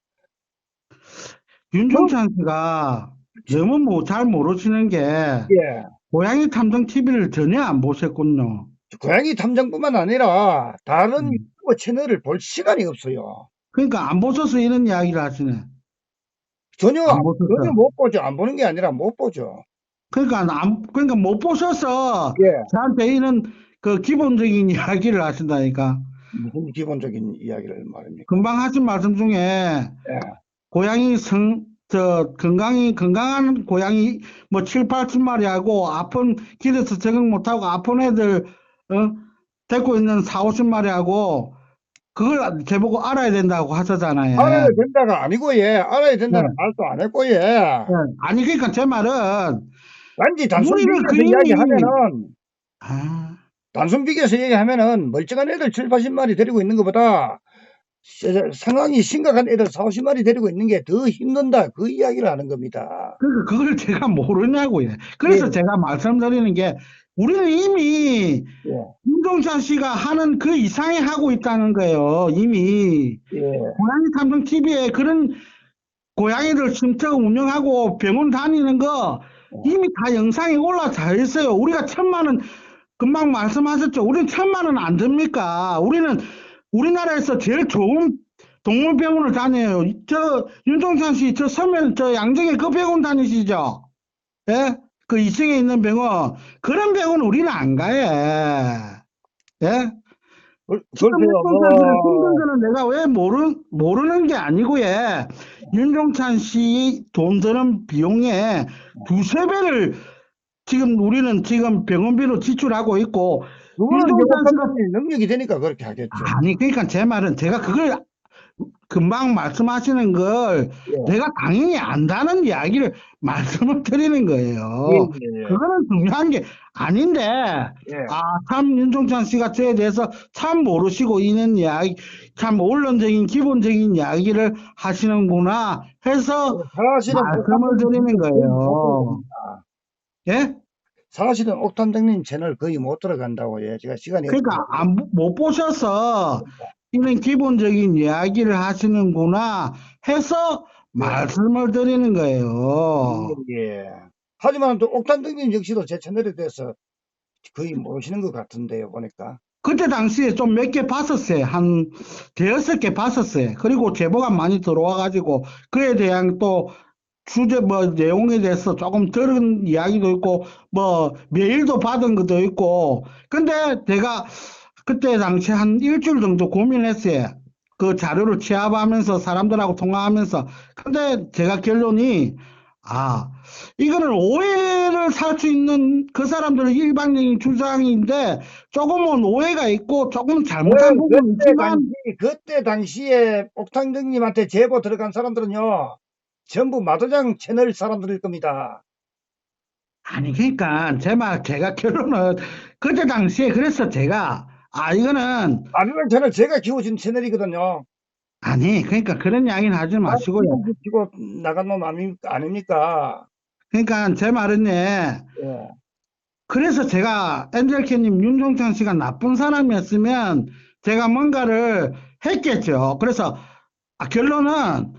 그, 윤종찬 씨가 너무 뭐 잘 모르시는 게 예. 고양이 탐정 TV를 전혀 안 보셨군요. 고양이 탐정뿐만 아니라 다른 음. 유튜브 채널을 볼 시간이 없어요. 그러니까 안 보셔서 이런 이야기를 하시네. 전혀, 안 전혀 보셨어. 못 보죠. 안 보는 게 아니라 못 보죠. 그러니까 못 보셔서 예. 저한테 이런 그 기본적인 이야기를 하신다니까. 무슨 기본적인 이야기를 말입니까? 금방 하신 말씀 중에 예. 고양이 건강한 고양이 뭐 7, 80마리하고 아픈 길에서 적응 못하고 아픈 애들, 데리고 있는 4, 50마리하고 그걸 제보고 알아야 된다고 하셨잖아요. 알아야 된다가 아니고, 예. 알아야 네. 된다는 말도 안 했고, 예. 네. 아니, 그러니까 제 말은 단지 단순 우리는 그 비교해서 이미, 이야기하면은, 아, 단순 비교해서 얘기하면은, 멀쩡한 애들 7, 80마리 데리고 있는 것보다, 상황이 심각한 애들 4, 50마리 데리고 있는 게 더 힘든다. 그 이야기를 하는 겁니다. 그러니까 그걸 제가 모르냐고요. 예, 그래서 제가 말씀드리는 게 우리는 이미 예, 윤종찬 씨가 하는 그 이상이 하고 있다는 거예요. 이미 예. 고양이 탐정 TV에 그런 고양이들 쉼터 운영하고 병원 다니는 거 이미 다 영상이 올라져 있어요. 우리가 1,000만 원 금방 말씀하셨죠. 우리는 1,000만 원 안 듭니까? 우리는 우리나라에서 제일 좋은 동물병원을 다녀요. 저 윤종찬 씨 저 서면 저 양정에 그 병원 다니시죠? 예? 그 2층에 있는 병원 그런 병원 우리는 안 가요. 예? 지금 글쎄요, 윤종찬 씨는 힘든 거는 내가 왜 모르는 게 아니고, 예. 윤종찬 씨 돈 드는 비용의 두세 배를 지금 우리는 지금 병원비로 지출하고 있고, 그거는 이제 윤종찬 씨가, 옥탑방의 능력이 되니까 그렇게 하겠죠. 아니, 그러니까 제 말은 제가 그걸 금방 말씀하시는 걸 예, 내가 당연히 안다는 이야기를 말씀을 드리는 예, 거예요. 예, 그거는 중요한 게 아닌데, 예. 참, 윤종찬 씨가 저에 대해서 참 모르시고 있는 이야기, 참 원론적인, 기본적인 이야기를 하시는구나 해서 사실은 말씀을 옥탄장님 드리는 채널 거의 못 거예요. 들어갑니다. 예? 사실은 옥탄장님 채널 거의 못 들어간다고, 예. 제가 시간이 없어서. 그러니까 못 보셔서 이런 기본적인 이야기를 하시는구나 해서 예, 말씀을 드리는 거예요. 예. 하지만 또 옥탄장님 역시도 제 채널에 대해서 거의 모르시는 것 같은데요, 보니까. 그때 당시에 좀 몇 개 봤었어요. 한 대여섯 개 봤었어요. 그리고 제보가 많이 들어와가지고 그에 대한 또 주제 뭐 내용에 대해서 조금 들은 이야기도 있고 뭐 메일도 받은 것도 있고 근데 제가 그때 당시 한 일주일 정도 고민했어요. 그 자료를 취합하면서 사람들하고 통화하면서 근데 제가 결론이 아 이거는 오해를 살 수 있는 그 사람들의 일반적인 주장인데 조금은 오해가 있고 조금 잘못한 부분이 있지만 그때 당시에 옥탄장님한테 제보 들어간 사람들은요, 전부 마도장 채널 사람들일 겁니다. 아니, 그러니까, 제가 결론은, 그때 당시에 그래서 제가, 이거는, 마도장 채널 제가 키워준 채널이거든요. 아니, 그러니까 그런 이야기는 하지 마시고요. 이름 붙이고 나간 놈 아닙니까? 그러니까 제 말은, 예, 예. 그래서 제가 엔젤케님 윤종찬 씨가 나쁜 사람이었으면 제가 뭔가를 했겠죠. 그래서 결론은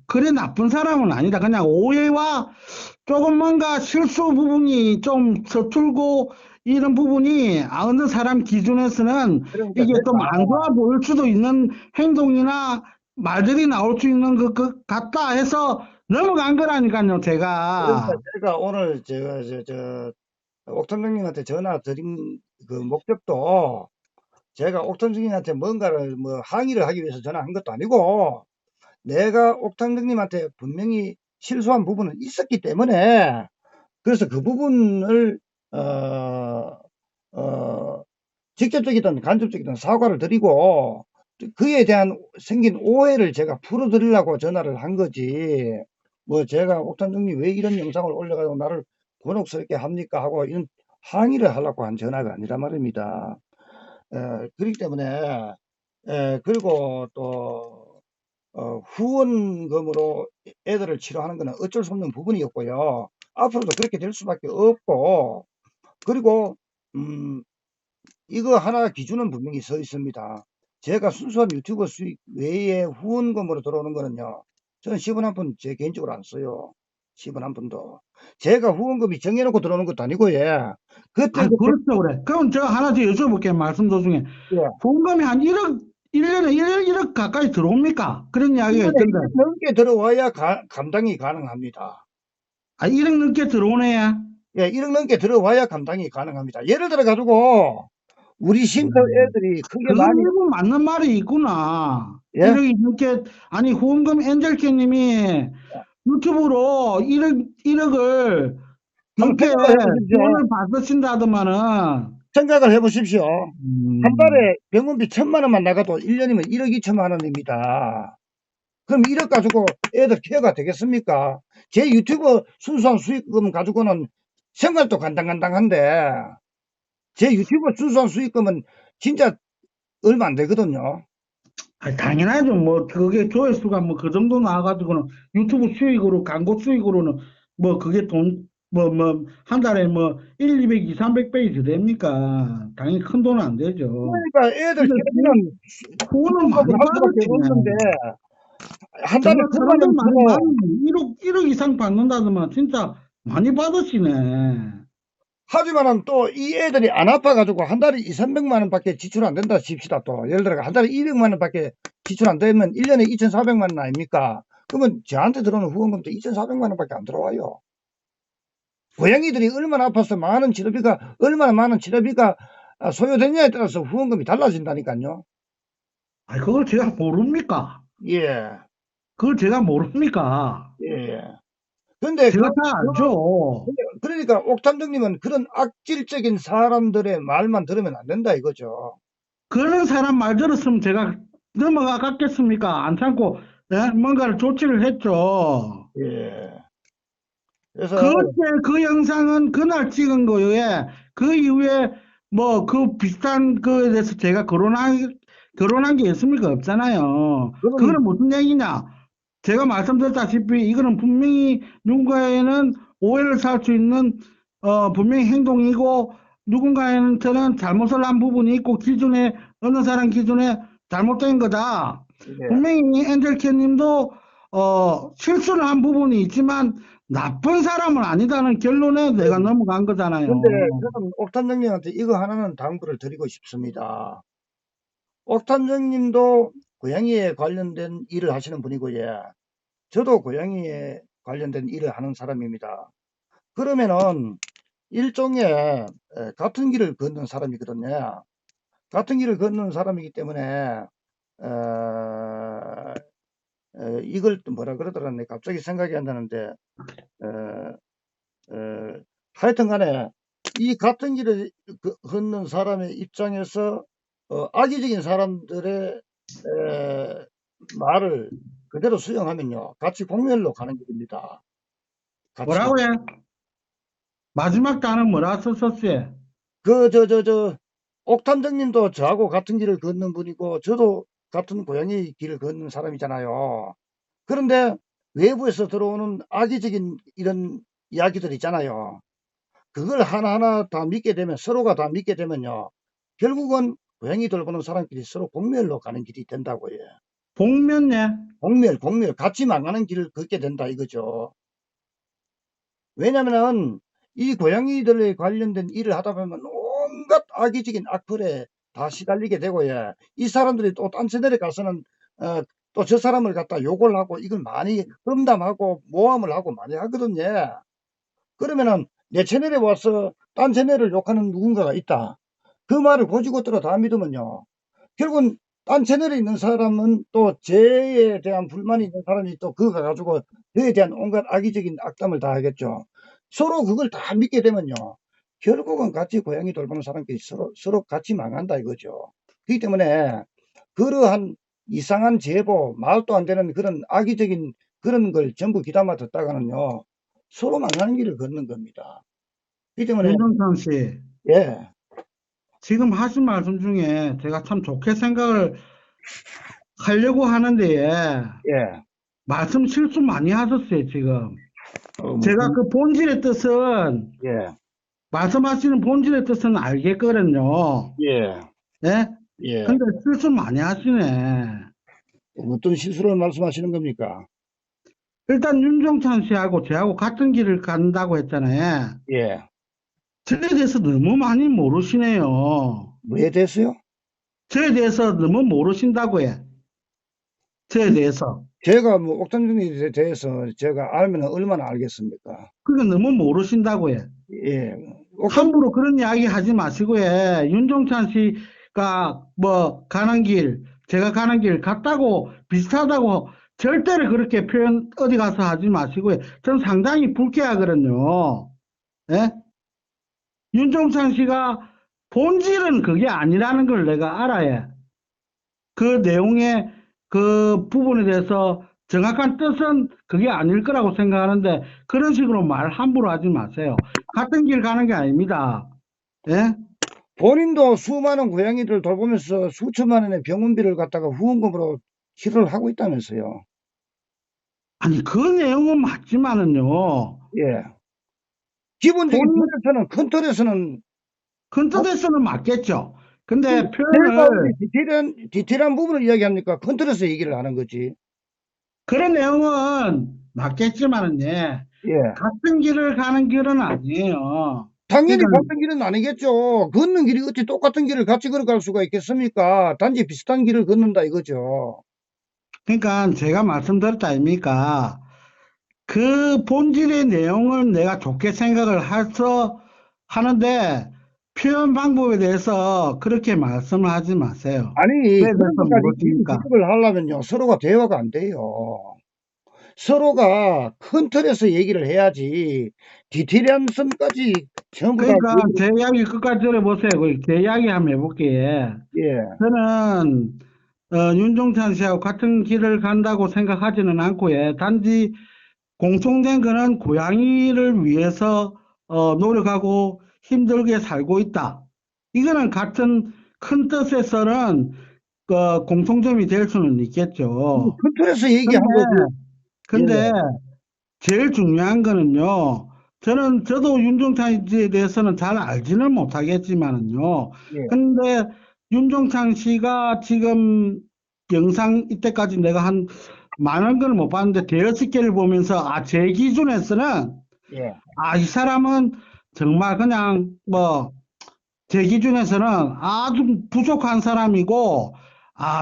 그래 나쁜 사람은 아니다. 그냥 오해와 조금 뭔가 실수 부분이 좀 서툴고 이런 부분이 어느 사람 기준에서는 그러니까 이게 좀 안 제가, 좋아 보일 수도 있는 행동이나 말들이 나올 수 있는 것 같다 해서 넘어간 거라니까요, 그러니까 제가. 제가 오늘 옥탄장님한테 전화 드린 그 목적도 제가 옥탄장님한테 뭔가를 뭐 항의를 하기 위해서 전화한 것도 아니고 내가 옥탄장님한테 분명히 실수한 부분은 있었기 때문에 그래서 그 부분을 어, 어, 직접적이든 간접적이든 사과를 드리고 그에 대한 생긴 오해를 제가 풀어드리려고 전화를 한 거지. 뭐 제가 옥탄장님 왜 이런 영상을 올려가지고 나를 곤혹스럽게 합니까 하고 이런 항의를 하려고 한 전화가 아니라 말입니다. 그렇기 때문에 그리고 또 후원금으로 애들을 치료하는 것은 어쩔 수 없는 부분이었고요. 앞으로도 그렇게 될 수밖에 없고 그리고 음, 이거 하나 기준은 분명히 서 있습니다. 제가 순수한 유튜버 수익 외에 후원금으로 들어오는 거는요. 저는 10원 한 푼 제 개인적으로 안 써요. 10원 한 푼도. 제가 후원금이 정해놓고 들어오는 것도 아니고, 예. 그때, 그렇죠, 그래. 그럼 제가 하나 더 여쭤볼게요, 말씀 도중에. 예. 보험금이 한 1억, 1년에 1억 가까이 들어옵니까? 그런 이야기가 1년에 있던데. 1억 넘게 들어와야 감당이 가능합니다. 1억 넘게 들어오네. 예, 1억 넘게 들어와야 감당이 가능합니다. 예를 들어 가지고, 우리 쉼터 애들이 크게 그건 많이, 일부 맞는 말이 있구나. 예? 1억이 넘게, 아니, 후원금 엔젤케님이 유튜브로 1억을 한번 넘게 생각을 해보십시오. 지원을 받으신다더만은, 생각을 해보십시오. 한 음, 달에 병원비 1,000만 원만 나가도 1년이면 1억 2천만 원입니다. 그럼 1억 가지고 애들 케어가 되겠습니까? 제 유튜브 순수한 수익금 가지고는 생활도 간당간당한데 제 유튜브 순수한 수익금은 진짜 얼마 안 되거든요. 당연하죠. 뭐, 그게 조회수가 뭐 그 정도 나와가지고는 유튜브 수익으로, 광고 수익으로는 뭐 그게 한 달에 뭐 1, 200, 2, 300배이 됩니까? 당연히 큰 돈은 안 되죠. 그러니까 애들 근데 케어는 후원은 많이 수익금을 할 수밖에 없는데 받으시네. 한 달에 정말 100만 사람들 원 많이 주고 많이 1억 이상 받는다더만 진짜 많이 받으시네. 하지만은 또 이 애들이 안 아파가지고 한 달에 2, 300만 원밖에 지출 안 된다 칩시다 또. 예를 들어 한 달에 200만 원밖에 지출 안 되면 1년에 2,400만 원 아닙니까? 그러면 저한테 들어오는 후원금도 2,400만 원밖에 안 들어와요. 고양이들이 얼마나 아파서 많은 치료비가 얼마나 많은 치료비가 소요되냐에 따라서 후원금이 달라진다니까요. 그걸 제가 모릅니까? 예, 그걸 제가 모릅니까? 예. 근데 제가 다 알죠. 그러니까 옥탄정님은 그런 악질적인 사람들의 말만 들으면 안 된다 이거죠. 그런 사람 말 들었으면 제가 넘어갔겠습니까? 안 참고, 예? 뭔가를 조치를 했죠. 예. 그래서, 그때 그 영상은 그날 찍은 거예요. 예. 그 이후에 뭐 그 비슷한 거에 대해서 제가 거론한 게 있습니까? 없잖아요. 그건, 그거는 무슨 얘기냐? 제가 말씀드렸다시피 이거는 분명히 누군가에는 오해를 살 수 있는 분명히 행동이고 누군가한테는 잘못을 한 부분이 있고 기준에 어느 사람 기준에 잘못된 거다. 예. 분명히 엔젤케 님도 실수를 한 부분이 있지만 나쁜 사람은 아니다는 결론에 내가 넘어간 근데 거잖아요. 저는 옥탄정님한테 이거 하나는 당부를 드리고 싶습니다. 옥탄정님도 고양이에 관련된 일을 하시는 분이고, 예. 저도 고양이에 관련된 일을 하는 사람입니다. 그러면은 일종의 같은 길을 걷는 사람이거든요. 같은 길을 걷는 사람이기 때문에 어, 이걸 또 뭐라 그러더라 내 갑자기 생각이 안 나는데 어, 하여튼 간에 이 같은 길을 걷는 사람의 입장에서 악의적인 사람들의 말을 그대로 수용하면요 같이 공멸로 가는 길입니다. 같이 뭐라고요? 마지막 단은 뭐라 썼었어요? 옥탄정님도 저하고 같은 길을 걷는 분이고 저도 같은 고양이 길을 걷는 사람이잖아요. 그런데 외부에서 들어오는 악의적인 이런 이야기들 있잖아요. 그걸 하나하나 다 믿게 되면 서로가 다 믿게 되면요. 결국은 고양이 돌보는 사람끼리 서로 공멸로 가는 길이 된다고요. 복면예? 공멸 같이 망하는 길을 걷게 된다 이거죠. 왜냐면은 이 고양이들에 관련된 일을 하다 보면 온갖 악의적인 악플에 다 시달리게 되고요. 이 사람들이 또 딴 채널에 가서는 또 저 사람을 갖다 욕을 하고 이걸 많이 험담하고 모함을 하고 많이 하거든요. 그러면은 내 채널에 와서 딴 채널을 욕하는 누군가가 있다. 그 말을 고지고대로 다 믿으면요. 결국은 딴 채널에 있는 사람은 또 죄에 대한 불만이 있는 사람이 또 그거 가지고 죄에 대한 온갖 악의적인 악담을 다 하겠죠. 서로 그걸 다 믿게 되면요. 결국은 같이 고양이 돌보는 사람끼리 서로 같이 망한다 이거죠. 그렇기 때문에 그러한 이상한 제보, 말도 안 되는 그런 악의적인 그런 걸 전부 귀담아 듣다가는요. 서로 망하는 길을 걷는 겁니다. 그렇기 때문에 윤정상 씨, 예, 지금 하신 말씀 중에 제가 참 좋게 생각을 하려고 하는데, 예. 말씀 실수 많이 하셨어요, 지금. 제가 무슨 그 본질의 뜻은, 예, 말씀하시는 본질의 뜻은 알겠거든요. 예, 예? 예. 근데 실수 많이 하시네. 어떤 실수를 말씀하시는 겁니까? 일단 윤종찬 씨하고 저하고 같은 길을 간다고 했잖아요. 예. 저에 대해서 너무 많이 모르시네요. 뭐에 대해서요? 저에 대해서 너무 모르신다고 해. 저에 대해서. 제가 뭐 옥탄준에 대해서 제가 알면 얼마나 알겠습니까? 그러니까 너무 모르신다고 해. 예. 옥탄, 함부로 그런 이야기 하지 마시고 해. 윤종찬 씨가 뭐 가는 길, 제가 가는 길 같다고 비슷하다고 절대로 그렇게 표현 어디 가서 하지 마시고 해. 전 상당히 불쾌하거든요. 예? 윤종찬 씨가 본질은 그게 아니라는 걸 내가 알아야 그 내용의 그 부분에 대해서 정확한 뜻은 그게 아닐 거라고 생각하는데 그런 식으로 말 함부로 하지 마세요. 같은 길 가는 게 아닙니다. 예? 본인도 수많은 고양이들 돌보면서 수천만 원의 병원비를 갖다가 후원금으로 치료를 하고 있다면서요. 아니 그 내용은 맞지만은요. 예. 기본적인 본 큰 틀에서는 큰 뜻에서는 맞겠죠. 근데 제가 표현을 어디 디테일한 부분을 이야기합니까? 큰 틀에서 얘기를 하는 거지. 그런 내용은 맞겠지만은 예. 예. 같은 길을 가는 길은 아니에요. 당연히 그러니까 같은 길은 아니겠죠. 걷는 길이 어찌 똑같은 길을 같이 걸어갈 수가 있겠습니까? 단지 비슷한 길을 걷는다 이거죠. 그러니까 제가 말씀드렸다 아닙니까? 그 본질의 내용을 내가 좋게 생각을 해서 하는데 표현 방법에 대해서 그렇게 말씀을 하지 마세요. 아니, 그에 그런 대해서 것까지 모르시니까. 비교를 하려면요. 서로가 대화가 안 돼요. 서로가 큰 틀에서 얘기를 해야지 디테일한 점까지 전부 다 그러니까 제 이야기 끝까지 들어보세요. 제 이야기 한번 해볼게요. 예, 저는 윤종찬 씨하고 같은 길을 간다고 생각하지는 않고, 예, 단지 공통된 거는 고양이를 위해서 노력하고 힘들게 살고 있다. 이거는 같은 큰 뜻에서는 공통점이 될 수는 있겠죠. 큰 틀에서 근데, 얘기한 거지. 예, 근데 제일 중요한 거는요. 저도 윤종찬 씨에 대해서는 잘 알지는 못하겠지만은요. 예, 근데 윤종찬 씨가 지금 영상 이때까지 내가 한 많은 걸 못 봤는데 대여섯 개를 보면서 제 기준에서는 예. 이 사람은 정말 그냥 제 기준에서는 아주 부족한 사람이고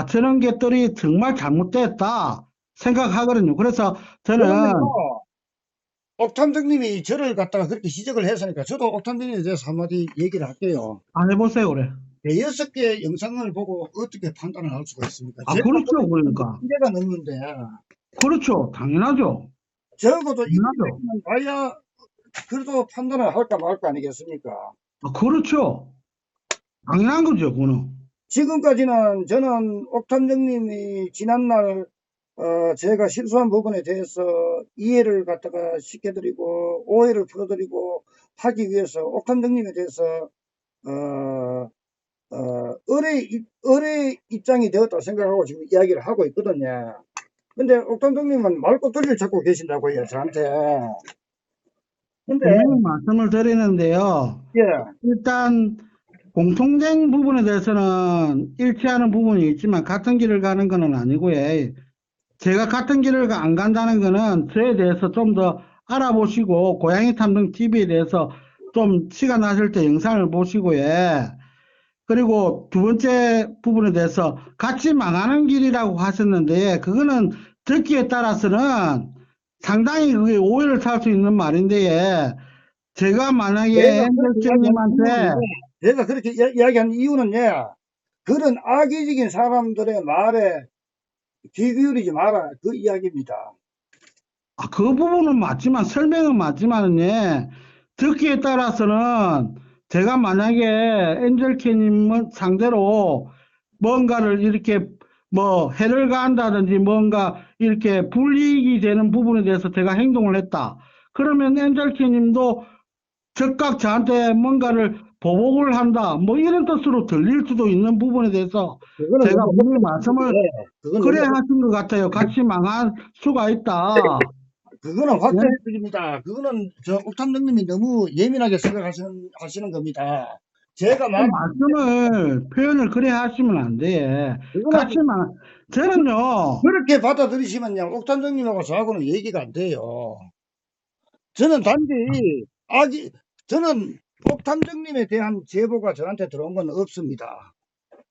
저런 것들이 정말 잘못됐다 생각하거든요. 그래서 저는 그러면요, 옥탐정님이 저를 갖다가 그렇게 지적을 했으니까 저도 옥탐정님에 대해서 한마디 얘기를 할게요. 안 해보세요, 그래. 대여섯 개 영상을 보고 어떻게 판단을 할 수가 있습니까? 제가 그렇죠. 보기엔 그러니까. 100개가 넘는데, 그렇죠. 당연하죠. 적어도 당연하죠. 200개는 봐야 그래도 판단을 할까 말까 아니겠습니까? 그렇죠. 당연한 거죠, 그거는. 지금까지는 저는 옥탐정님이 지난날 제가 실수한 부분에 대해서 이해를 갖다가 시켜드리고 오해를 풀어드리고 하기 위해서 옥탐정님에 대해서 어, 의뢰 입장이 되었다 생각하고 지금 이야기를 하고 있거든요. 근데 옥탐정님은 말꼬투리를 잡고 계신다고요, 저한테. 근데, 분명히 말씀을 드리는데요. 예, 일단, 공통된 부분에 대해서는 일치하는 부분이 있지만, 같은 길을 가는 거는 아니고요. 제가 같은 길을 안 간다는 거는 저에 대해서 좀 더 알아보시고, 고양이 탐정 TV에 대해서 좀 시간 나실 때 영상을 보시고요. 그리고 두 번째 부분에 대해서 같이 망하는 길이라고 하셨는데, 그거는 듣기에 따라서는 상당히 그게 오해를 살 수 있는 말인데, 제가 만약에 엔젤스님한테, 내가 그렇게 이야기한 이유는요, 그런 악의적인 사람들의 말에 귀 기울이지 마라. 그 이야기입니다. 그 부분은 맞지만, 설명은 맞지만은, 예, 듣기에 따라서는 제가 만약에 엔젤케님을 상대로 뭔가를 이렇게 해를 가한다든지 뭔가 이렇게 불이익이 되는 부분에 대해서 제가 행동을 했다. 그러면 엔젤케님도 즉각 저한테 뭔가를 보복을 한다. 이런 뜻으로 들릴 수도 있는 부분에 대해서 그거는 제가 너무 분명히 말씀을 그건 그래 너무 하신 것 같아요. 같이 망할 수가 있다. 그거는 네? 확정해드립니다. 그거는 저 옥탐정님이 너무 예민하게 하시는 겁니다. 제가 그 말한 말씀을 표현을 그래 하시면 안 돼. 그거는 같이 망 저는요. 그렇게 받아들이시면요, 옥탐정님하고 저하고는 얘기가 안 돼요. 저는 단지 저는 옥탐정님에 대한 제보가 저한테 들어온 건 없습니다.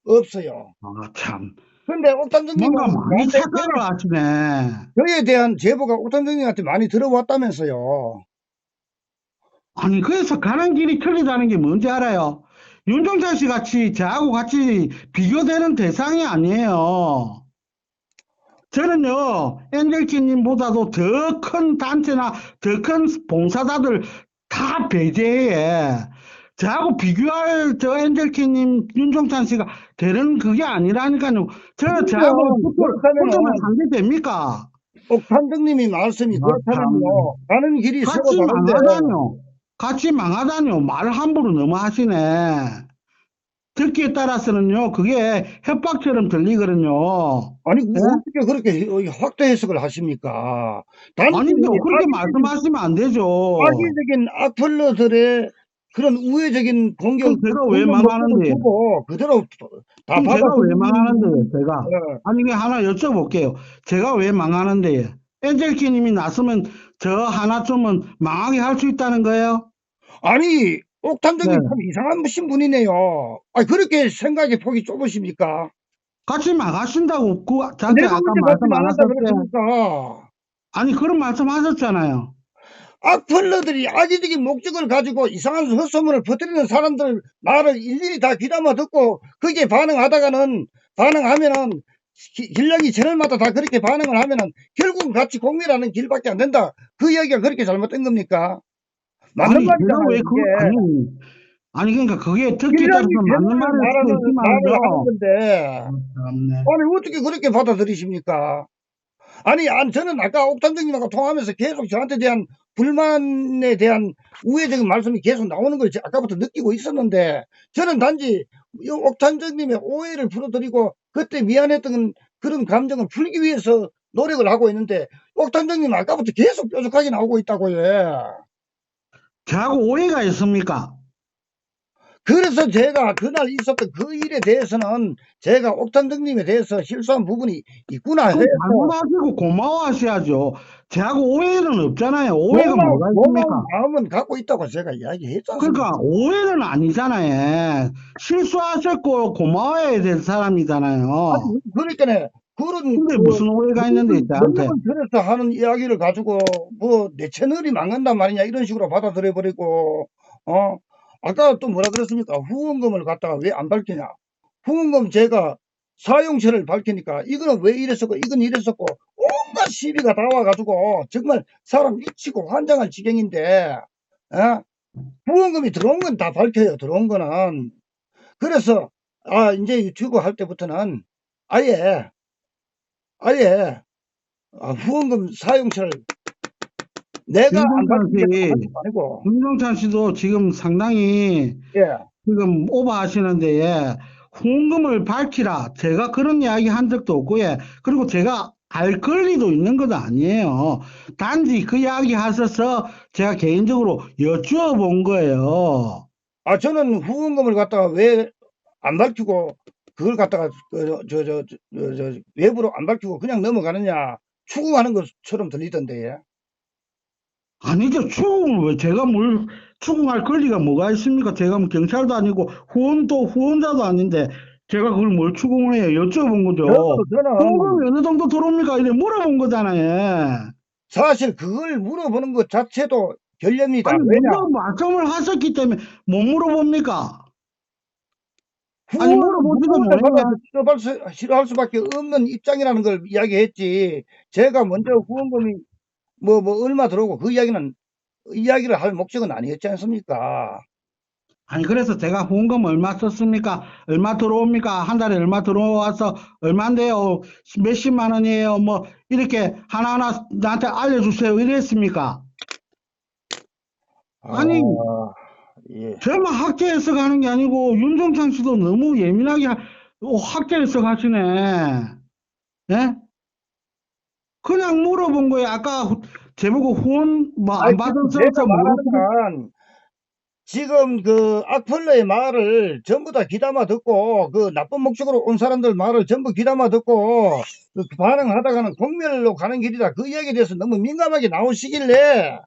없어요. 참. 근데 옥탐정님은 뭔가 많이 저한테 착각을 하시네. 저에 대한 제보가 옥탐정님한테 많이 들어왔다면서요. 아니, 그래서 가는 길이 틀리다는 게 뭔지 알아요? 윤종찬 씨 같이 저하고 같이 비교되는 대상이 아니에요. 저는요, 엔젤키님보다도 더 큰 단체나 더 큰 봉사자들 다 배제해. 저하고 비교할 엔젤키님, 윤종찬 씨가 되는 그게 아니라니까요. 저하고 붙으면 그렇다면은 상대됩니까? 옥탄정님이 말씀이 참. 그렇다면요. 가는 길이 서로 같이 다른데 망하다뇨. 같이 망하다뇨. 말 함부로 너무 하시네. 듣기에 따라서는요, 그게 협박처럼 들리거든요. 아니 예? 어떻게 그렇게 확대 해석을 하십니까? 단지 아니죠. 그렇게 말씀하시면 안 되죠. 악의적인 악플러들의 그런 우회적인 그럼 제가 왜 공격 목적을 망하는데? 두고 그대로 다 그럼 제가 왜 망하는데요, 받아들이는 제가? 아니, 이게 하나 여쭤볼게요. 제가 왜 망하는데요? 엔젤키님이 나서면 저 하나쯤은 망하게 할 수 있다는 거예요? 아니 옥탄정님 네. 참 이상한 분이네요. 아니 그렇게 생각의 폭이 좁으십니까? 같이 망하신다고, 저한테 내가 아까 언제 같이 말씀 안 말한다 하셨어요? 그랬습니까? 아니, 그런 말씀 하셨잖아요. 악플러들이 악의적인 목적을 가지고 이상한 헛소문을 퍼뜨리는 사람들 말을 일일이 다 귀담아 듣고 거기에 반응하면은 길냥이 채널마다 다 그렇게 반응을 하면은 결국은 같이 공멸하는 길밖에 안 된다. 그 이야기가 그렇게 잘못된 겁니까? 맞는 아니, 제가 말이잖아요, 왜 이게. 아니, 그러니까 그게 듣기에 일량이 따라서 맞는 제대로 말일 수도 말을 하는 있지만요. 건데, 참네. 아니, 어떻게 그렇게 받아들이십니까? 아니, 저는 아까 옥탄정님하고 통화하면서 계속 저한테 대한 불만에 대한 우회적인 말씀이 계속 나오는 걸 아까부터 느끼고 있었는데, 저는 단지 이 옥탄정님의 오해를 풀어드리고, 그때 미안했던 그런 감정을 풀기 위해서 노력을 하고 있는데, 옥탄정님 아까부터 계속 뾰족하게 나오고 있다고요. 저하고 오해가 있습니까? 그래서 제가 그날 있었던 그 일에 대해서는 제가 옥탄정님에 대해서 실수한 부분이 있구나 해서 그럼 잘못하시고 고마워하셔야죠. 저하고 오해는 없잖아요. 오해가 뭐가 고마운 있습니까? 마음은 갖고 있다고 제가 이야기했지 않습니까? 그러니까 오해는 아니잖아요. 실수하셨고 고마워해야 될 사람이잖아요. 아니, 그러니까 그런 근데 무슨 오해가 있는데 저한테. 명분 들여서 하는 이야기를 가지고 뭐 내 채널이 망한단 말이냐 이런 식으로 받아들여 버리고 아까 또 뭐라 그랬습니까? 후원금을 갖다가 왜 안 밝히냐? 후원금 제가 사용처를 밝히니까 이거는 왜 이랬었고 이건 이랬었고 온갖 시비가 다 와가지고 정말 사람 미치고 환장할 지경인데 어? 후원금이 들어온 건 다 밝혀요. 들어온 거는. 그래서 이제 유튜브 할 때부터는 아예 후원금 사용처를 내가 안 김종찬 밝히겠다고 씨, 한 것도 아니고 김종찬 씨도 지금 상당히 예. 지금 오버하시는데, 예. 후원금을 밝히라. 제가 그런 이야기 한 적도 없고, 예. 그리고 제가 알 권리도 있는 것도 아니에요. 단지 그 이야기 하셔서 제가 개인적으로 여쭈어 본 거예요. 저는 후원금을 갖다가 왜 안 밝히고 그걸 갖다가 외부로 안 밝히고 그냥 넘어가느냐 추궁하는 것처럼 들리던데 예. 아니죠. 추궁을 왜 제가 뭘 추궁할 권리가 뭐가 있습니까? 제가 뭐 경찰도 아니고 후원자도 아닌데 제가 그걸 뭘 추궁을 해요? 여쭤본 거죠. 저는 후원금이 어느 정도 들어옵니까? 이래 물어본 거잖아요. 사실 그걸 물어보는 것 자체도 결례입니다. 아니, 왜냐? 먼저 말씀을 하셨기 때문에 못 물어봅니까? 아니, 물어보지도 후원을 받아서 못해요. 싫어할 수밖에 없는 입장이라는 걸 이야기했지. 제가 먼저 후원금이 뭐 얼마 들어오고 그 이야기를 할 목적은 아니었지 않습니까? 아니, 그래서 제가 후원금 얼마 썼습니까? 얼마 들어옵니까? 한 달에 얼마 들어와서 얼마인데요? 몇십만 원이에요? 뭐, 이렇게 하나하나 나한테 알려주세요. 이랬습니까? 아, 아니, 예. 저만 학자에서 가는 게 아니고, 윤종찬 씨도 너무 예민하게 학자에서 가시네. 예? 그냥 물어본 거예요. 아까 제보고 후원 뭐 안 받은 제가 써서 말하는 모르고. 건 지금 그 악플러의 말을 전부 다 귀담아 듣고 그 나쁜 목적으로 온 사람들 말을 전부 귀담아 듣고 그 반응하다가는 공멸로 가는 길이다. 그 이야기에 대해서 너무 민감하게 나오시길래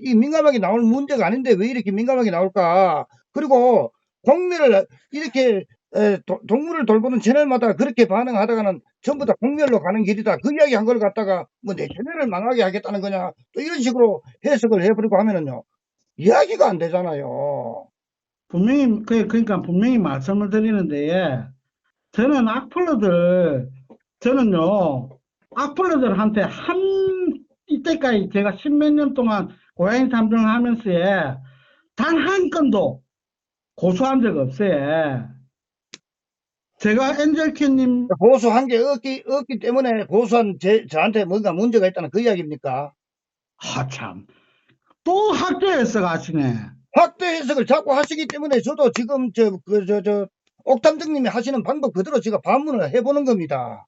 이 민감하게 나올 문제가 아닌데 왜 이렇게 민감하게 나올까? 그리고 공멸을 이렇게 동물을 돌보는 채널마다 그렇게 반응하다가는 전부 다 공멸로 가는 길이다. 그 이야기 한 걸 갖다가 뭐 내 채널을 망하게 하겠다는 거냐? 또 이런 식으로 해석을 해버리고 하면은요. 이야기가 안 되잖아요. 분명히, 그러니까 분명히 말씀을 드리는데, 저는 저는요, 악플러들한테 이때까지 제가 십몇 년 동안 고양이 탐정을 하면서, 예, 단 한 건도 고소한 적 없어요. 제가 엔젤캣님, 고소한 게 없기 때문에 고소한 저한테 뭔가 문제가 있다는 그 이야기입니까? 참, 또 학교에서 가시네. 확대 해석을 자꾸 하시기 때문에 저도 지금 옥탐정님이 하시는 방법 그대로 제가 반문을 해보는 겁니다.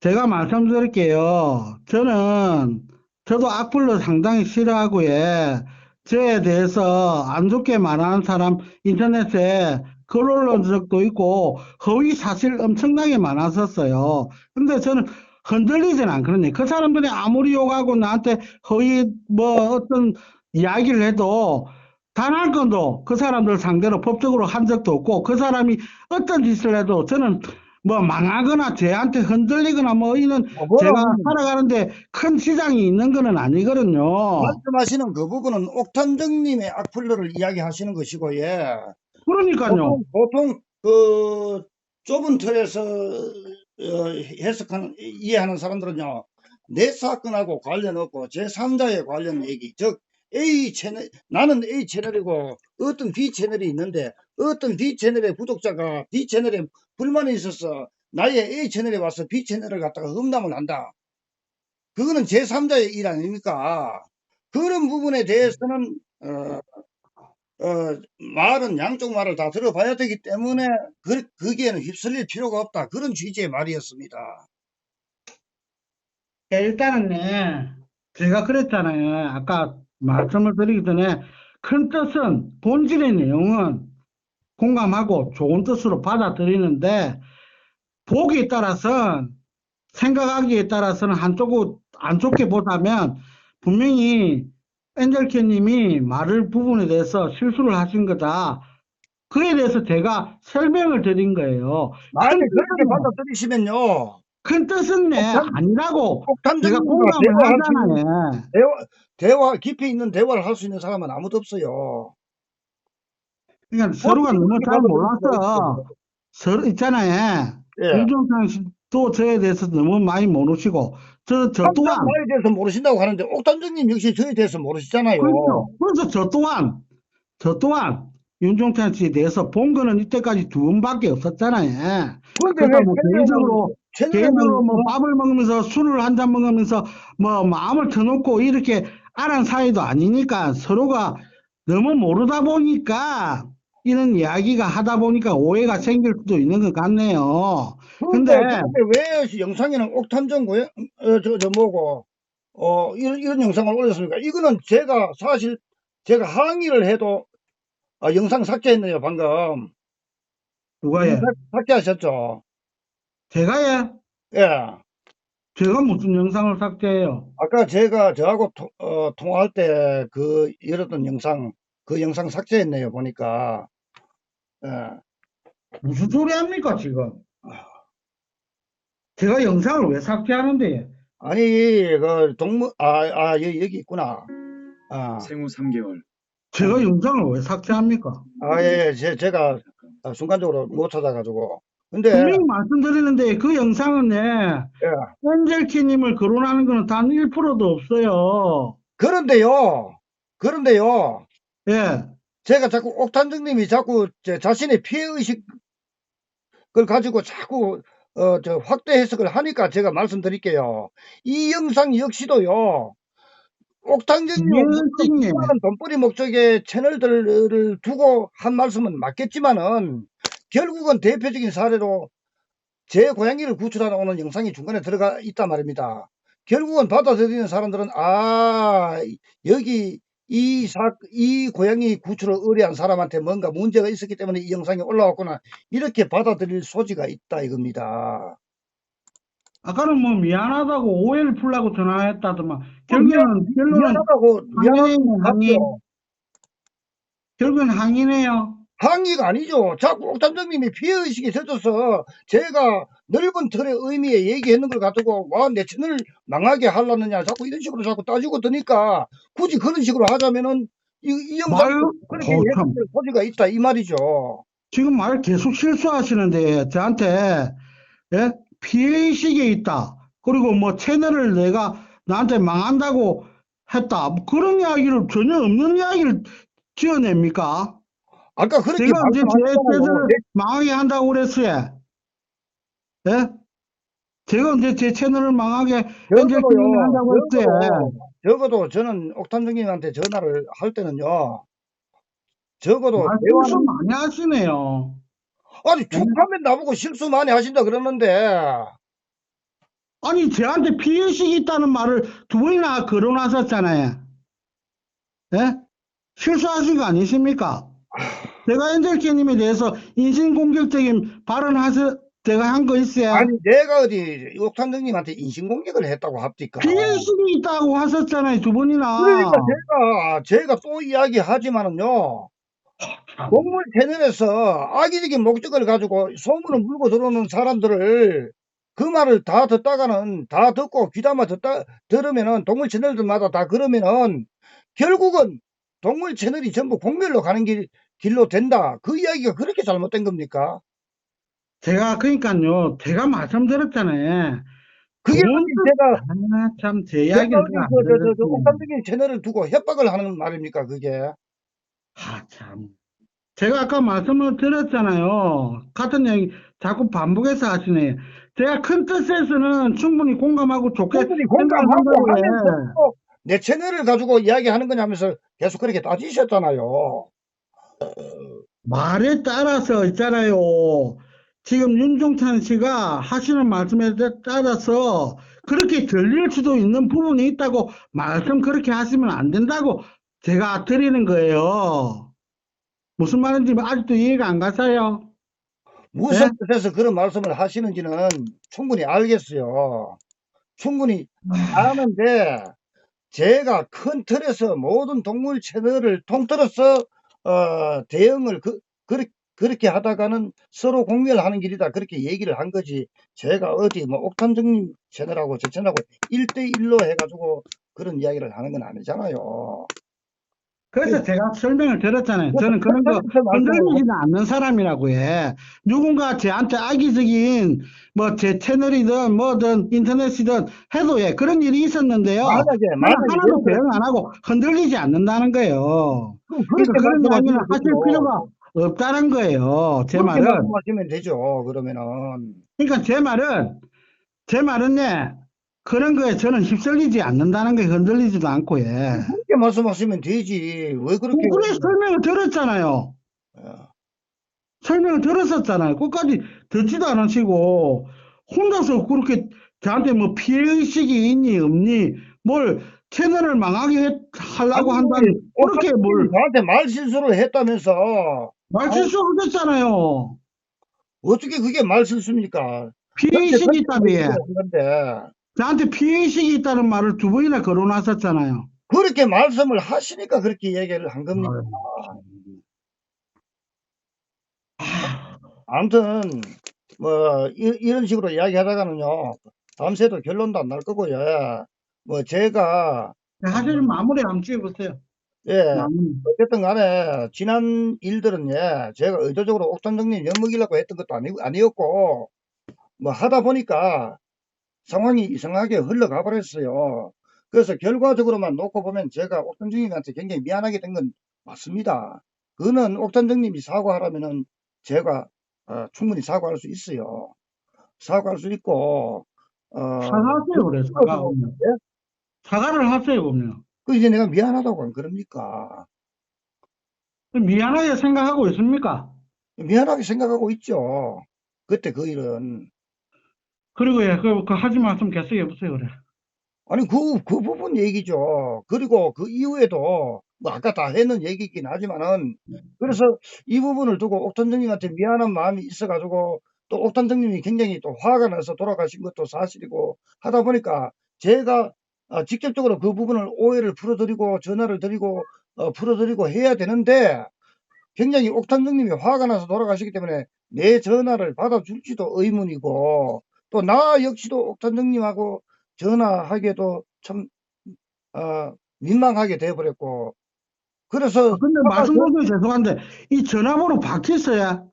제가 말씀드릴게요. 저도 악플러 상당히 싫어하고, 예, 저에 대해서 안 좋게 말하는 사람 인터넷에 글 올린 적도 있고, 허위 사실 엄청나게 많았었어요. 근데 저는 흔들리진 않거든요. 그 사람들이 아무리 욕하고 나한테 허위 어떤 이야기를 해도 단 한 건도 그 사람들 상대로 법적으로 한 적도 없고, 그 사람이 어떤 짓을 해도 저는 뭐 망하거나 쟤한테 흔들리거나 뭐 이는 제가 그거는 살아가는데 큰 지장이 있는 거는 아니거든요. 말씀하시는 그 부분은 옥탐정님의 악플러를 이야기하시는 것이고, 예. 그러니까요. 보통 그 좁은 틀에서 이해하는 사람들은요, 내 사건하고 관련 없고 제3자에 관련 얘기, 즉 A 채널, 나는 A 채널이고 어떤 B 채널이 있는데 어떤 B 채널의 구독자가 B 채널에 불만이 있어서 나의 A 채널에 와서 B 채널을 갖다가 험담을 한다. 그거는 제3자의 일 아닙니까? 그런 부분에 대해서는 말은 양쪽 말을 다 들어봐야 되기 때문에 거기에는 휩쓸릴 필요가 없다. 그런 취지의 말이었습니다. 예, 일단은, 제가 그랬잖아요. 아까 말씀을 드리기 전에, 큰 뜻은, 본질의 내용은 공감하고 좋은 뜻으로 받아들이는데, 보기에 따라서는, 생각하기에 따라서는 한쪽을 안 좋게 보다면, 분명히 엔젤케님이 말을 부분에 대해서 실수를 하신 거다. 그에 대해서 제가 설명을 드린 거예요. 만약에 그렇게 받아들이시면요. 큰 뜻은 아니라고 제가 옥탄정님과 공감을 대화할 수 있는, 하잖아요. 깊이 있는 대화를 할 수 있는 사람은 아무도 없어요. 그러니까 서로가 너무 잘 몰라서 있어요. 서로 있잖아요. 예. 윤종상 씨도 저에 대해서 너무 많이 모르시고 저 또한 나에 대해서 모르신다고 하는데 옥탄정님 역시 저에 대해서 모르시잖아요. 그렇죠. 그래서 저 또한 윤종찬 씨에 대해서 본 거는 이때까지 두 번밖에 없었잖아요. 그런데 왜 그러니까 뭐 개인적으로 뭐 채널에는 밥을 먹으면서 술을 한 잔 먹으면서 뭐 마음을 터놓고 이렇게 아는 사이도 아니니까 서로가 너무 모르다 보니까 이런 이야기가 하다 보니까 오해가 생길 수도 있는 것 같네요. 근데 그런데 왜 영상에는 옥탄정 고양 뭐고 이런 영상을 올렸습니까? 이거는 제가 사실 제가 항의를 해도 영상 삭제했네요, 방금. 누가 예? 삭제하셨죠? 제가 예. 제가 무슨 영상을 삭제해요? 아까 제가 저하고 통화할 때 열었던 영상, 그 영상 삭제했네요, 보니까. 예. 무슨 소리 합니까 지금? 제가 영상을 왜 삭제하는데? 아니, 여기 있구나. 생후 3개월. 제가 영상을 왜 삭제합니까? 예, 제가 순간적으로 못 찾아가지고. 근데, 분명히 말씀드리는데 그 영상은 예. 엔젤키님을 거론하는 거는 단 1%도 없어요. 그런데요, 예. 제가 자꾸 옥탄정님이 자꾸 제 자신의 피해의식을 가지고 자꾸 확대 해석을 하니까 제가 말씀드릴게요. 이 영상 역시도요, 옥탄정님 이해증님, 수많은 돈벌이 목적의 채널들을 두고 한 말씀은 맞겠지만은 결국은 대표적인 사례로 제 고양이를 구출하러 오는 영상이 중간에 들어가 있단 말입니다. 결국은 받아들이는 사람들은 여기 이 고양이 구출을 의뢰한 사람한테 뭔가 문제가 있었기 때문에 이 영상이 올라왔구나, 이렇게 받아들일 소지가 있다 이겁니다. 아까는 뭐 미안하다고 오해를 풀라고 전화했다더만 결론은 미안하다고 항의네요, 항의. 맞죠? 결국은 항의네요. 항의가 아니죠. 자꾸 옥탄정님이 피해의식이 젖어서 제가 넓은 틀의 의미에 얘기했는 걸 가지고 내 채널 망하게 하려느냐 자꾸 이런 식으로 자꾸 따지고 드니까 굳이 그런 식으로 하자면은 이 영상 그렇게 거참. 얘기할 소지가 있다 이 말이죠. 지금 말 계속 실수하시는데 저한테 예? 피해의식이 있다. 그리고 뭐 채널을 내가 나한테 망한다고 했다. 뭐 그런 이야기를 전혀 없는 이야기를 지어냅니까? 아까 그렇게 제가 언제 제 말씀하셨잖아요. 채널을 망하게 한다고 그랬어요? 예? 제가 언제 제 채널을 망하게 엔젤키님이 한다고 했어요? 적어도 저는 옥탄정님한테 전화를 할 때는요. 적어도 말실수 많이 하시네요. 아니 툭하면 나보고 실수 많이 하신다 그러는데 아니, 저한테 피해의식이 있다는 말을 두 번이나 거론하셨잖아요. 예? 실수하신 거 아니십니까? 제가 엔젤케님에 대해서 인신공격적인 제가 한 거 있어요? 아니 내가 어디 옥탄정님한테 인신공격을 했다고 합니까? 피해의식이 있다고 하셨잖아요, 두 번이나. 그러니까 제가 또 이야기하지만은요, 동물 채널에서 악의적인 목적을 가지고 소문을 물고 들어오는 사람들을 그 말을 다 듣고 귀담아 들으면은 동물 채널들마다 다 그러면은 결국은 동물 채널이 전부 공멸로 가는 길로 된다. 그 이야기가 그렇게 잘못된 겁니까? 그러니까요, 제가 말씀드렸잖아요. 그게 제가 참, 제 이야기를 안 들었지. 옥상적인 채널을 두고 협박을 하는 말입니까, 그게? 참. 제가 아까 말씀을 드렸잖아요. 같은 얘기 자꾸 반복해서 하시네. 제가 큰 뜻에서는 충분히 공감하고 좋게 충분히 생각을 공감하고 한다고 해. 하면서 내 채널을 가지고 이야기하는 거냐면서 계속 그렇게 따지셨잖아요. 말에 따라서 있잖아요. 지금 윤종찬 씨가 하시는 말씀에 따라서 그렇게 들릴 수도 있는 부분이 있다고 말씀 그렇게 하시면 안 된다고 제가 드리는 거예요. 무슨 말인지 아직도 이해가 안 가서요. 무슨 뜻에서 그런 말씀을 하시는지는 충분히 알겠어요. 충분히 아는데 제가 큰 틀에서 모든 동물 채널을 통틀어서 대응을 그렇게 하다가는 서로 공멸하는 길이다 그렇게 얘기를 한 거지. 제가 어디 뭐 옥탄정님 채널하고 저 채널하고 1대1로 해가지고 그런 이야기를 하는 건 아니잖아요. 그래서 제가 설명을 드렸잖아요. 저는 그런 거 흔들리지는 않는 사람이라고 해. 누군가 저한테 악의적인 뭐 제 채널이든 뭐든 인터넷이든 해도 예. 그런 일이 있었는데요. 만약에 하나도 대응 안 하고 흔들리지 않는다는 거예요. 그러니까 그런 이야기는 하실 필요가 없다는 거예요. 제 말은. 말씀하시면 되죠. 그러면은. 그러니까 제 말은 예. 그런 거에 저는 휩쓸리지 않는다는 게 흔들리지도 않고 예. 그렇게 말씀하시면 되지. 왜 그렇게. 그래 설명을 들었잖아요. 설명을 들었었잖아요. 끝까지 듣지도 않으시고 혼자서 그렇게 저한테 뭐 피해의식이 있니 없니 뭘 채널을 망하게 하려고 한다니 그렇게 뭘 저한테 말실수를 했다면서. 말실수 하셨잖아요. 어떻게 그게 말실수입니까? 피해의식이 있다며. 근데 저한테 피해의식이 있다는 말을 2번이나 거론하셨잖아요. 그렇게 말씀을 하시니까 그렇게 얘기를 한 겁니다. 아무튼 뭐 이런 식으로 이야기하다가는요 밤새도 결론도 안 날 거고요. 뭐 제가 사실 마무리 한번 지어보세요. 어쨌든 간에 지난 일들은 제가 의도적으로 옥탄정님 엿먹이려고 했던 것도 아니었고 뭐 하다 보니까 상황이 이상하게 흘러가 버렸어요. 그래서 결과적으로만 놓고 보면 제가 옥탄정님한테 굉장히 미안하게 된 건 맞습니다. 그거는 옥탄정님이 사과하라면은 제가 충분히 사과할 수 있어요. 사과할 수 있고 사과하세요, 그래, 사과하면. 사과를 하세요, 그러면. 그 이제 내가 미안하다고 안 그럽니까? 미안하게 생각하고 있습니까? 미안하게 생각하고 있죠. 그때 그 일은. 그리고 예, 그 하지 말씀 계속 해보세요, 그래. 아니, 그 부분 얘기죠. 그리고 그 이후에도, 뭐, 아까 다 했는 얘기긴 하지만은, 그래서 이 부분을 두고 옥탄정님한테 미안한 마음이 있어가지고, 또 옥탄정님이 굉장히 또 화가 나서 돌아가신 것도 사실이고, 하다 보니까 제가 직접적으로 그 부분을 오해를 풀어드리고, 전화를 드리고, 풀어드리고 해야 되는데, 굉장히 옥탄정님이 화가 나서 돌아가시기 때문에 내 전화를 받아줄지도 의문이고, 또 나 역시도 옥탄정님하고 전화하기에도 참 민망하게 돼버렸고. 그래서 근데 말씀 중에 죄송한데 이 전화번호 바뀌었어요?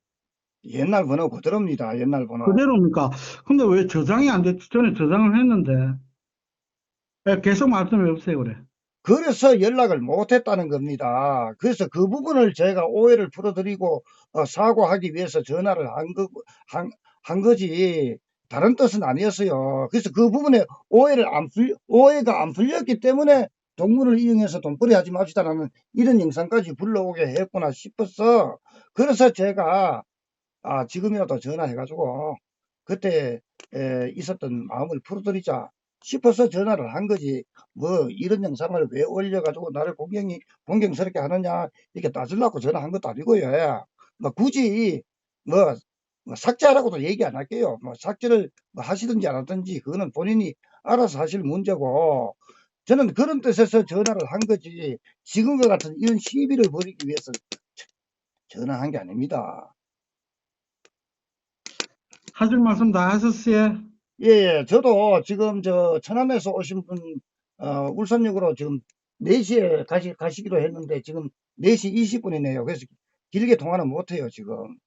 옛날 번호 그대로입니다. 옛날 번호. 그대로입니까? 근데 왜 저장이 안 됐지? 전에 저장을 했는데. 예, 계속 말씀해 보세요, 그래. 그래서 연락을 못했다는 겁니다. 그래서 그 부분을 제가 오해를 풀어드리고 사과하기 위해서 전화를 한 거지 다른 뜻은 아니었어요. 그래서 그 부분에 오해가 안 풀렸기 때문에 동물을 이용해서 돈벌이 하지 맙시다라는 이런 영상까지 불러오게 했구나 싶어서, 그래서 제가 지금이라도 전화해가지고 그때 있었던 마음을 풀어드리자 싶어서 전화를 한 거지. 뭐 이런 영상을 왜 올려가지고 나를 공경스럽게 하느냐 이렇게 따지려고 전화한 것도 아니고요. 뭐 굳이 뭐 삭제하라고도 얘기 안 할게요. 뭐 삭제를 뭐 하시든지 안 하든지 그거는 본인이 알아서 하실 문제고, 저는 그런 뜻에서 전화를 한 거지 지금과 같은 이런 시비를 벌이기 위해서 전화한 게 아닙니다. 하실 말씀 다 하셨어요? 예, 저도 지금 천안에서 오신 분, 울산역으로 지금 4시에 가시기로 했는데 지금 4시 20분이네요. 그래서 길게 통화는 못해요, 지금.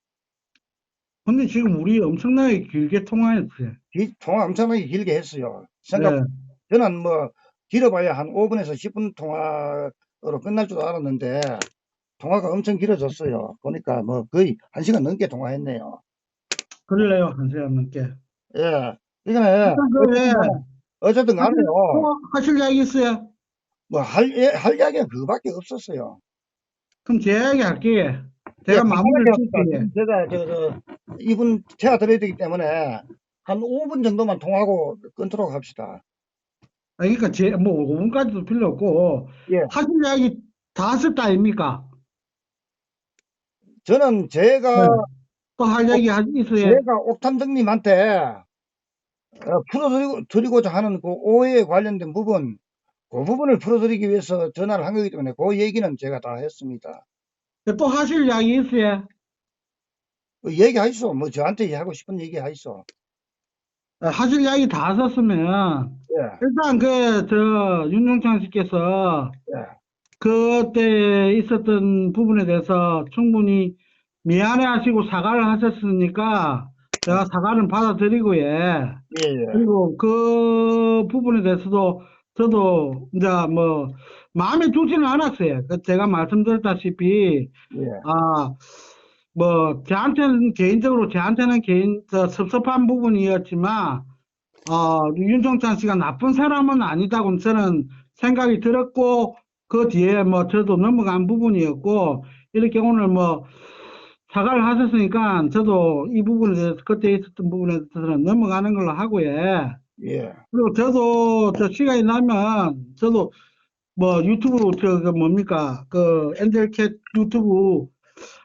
근데 지금 우리 엄청나게 길게 통화했어요. 통화 엄청나게 길게 했어요. 예. 저는 뭐 길어봐야 한 5분에서 10분 통화로 끝날 줄 알았는데 통화가 엄청 길어졌어요. 보니까 뭐 거의 1시간 넘게 통화했네요. 그럴래요, 한 시간 넘게. 예. 이거는 예. 어쨌든 간에요. 하실 이야기 있어요? 뭐 할 이야기가 그거밖에 없었어요. 그럼 제 이야기 할게요. 예, 제가 마무리를 간단하게 합시다. 짓게요. 제가 이분 태워 드려야 되기 때문에 한 5분 정도만 통화하고 끊도록 합시다. 그러니까 뭐 5분까지도 필요 없고 예. 하실 이야기 다 하셨다 아닙니까? 저는 네. 또 할 이야기 있어요? 제가 옥탄정님한테 풀어드리고자 하는 그 오해에 관련된 부분, 그 부분을 풀어드리기 위해서 전화를 한 거기 때문에 그 얘기는 제가 다 했습니다. 또 하실 이야기 있어요? 얘기하시오. 뭐 저한테 하고 싶은 얘기 하시오. 하실 이야기 다 하셨으면 예, 일단 윤종찬 씨께서 예, 그때 있었던 부분에 대해서 충분히 미안해 하시고 사과를 하셨으니까 제가 사과는 받아들이고요. 예, 예, 그리고 그 부분에 대해서도 저도 이제 뭐 마음에 두지는 않았어요. 제가 말씀드렸다시피 예, 뭐 저한테는 섭섭한 부분이었지만 윤종찬 씨가 나쁜 사람은 아니다고 저는 생각이 들었고 그 뒤에 뭐 저도 넘어간 부분이었고 이렇게 오늘 뭐 사과를 하셨으니까 저도 이 부분에 대해서 그때 있었던 부분에 대해서는 넘어가는 걸로 하고요. 예, 그리고 저도 시간이 나면 저도 뭐 유튜브 그 엔젤캣 유튜브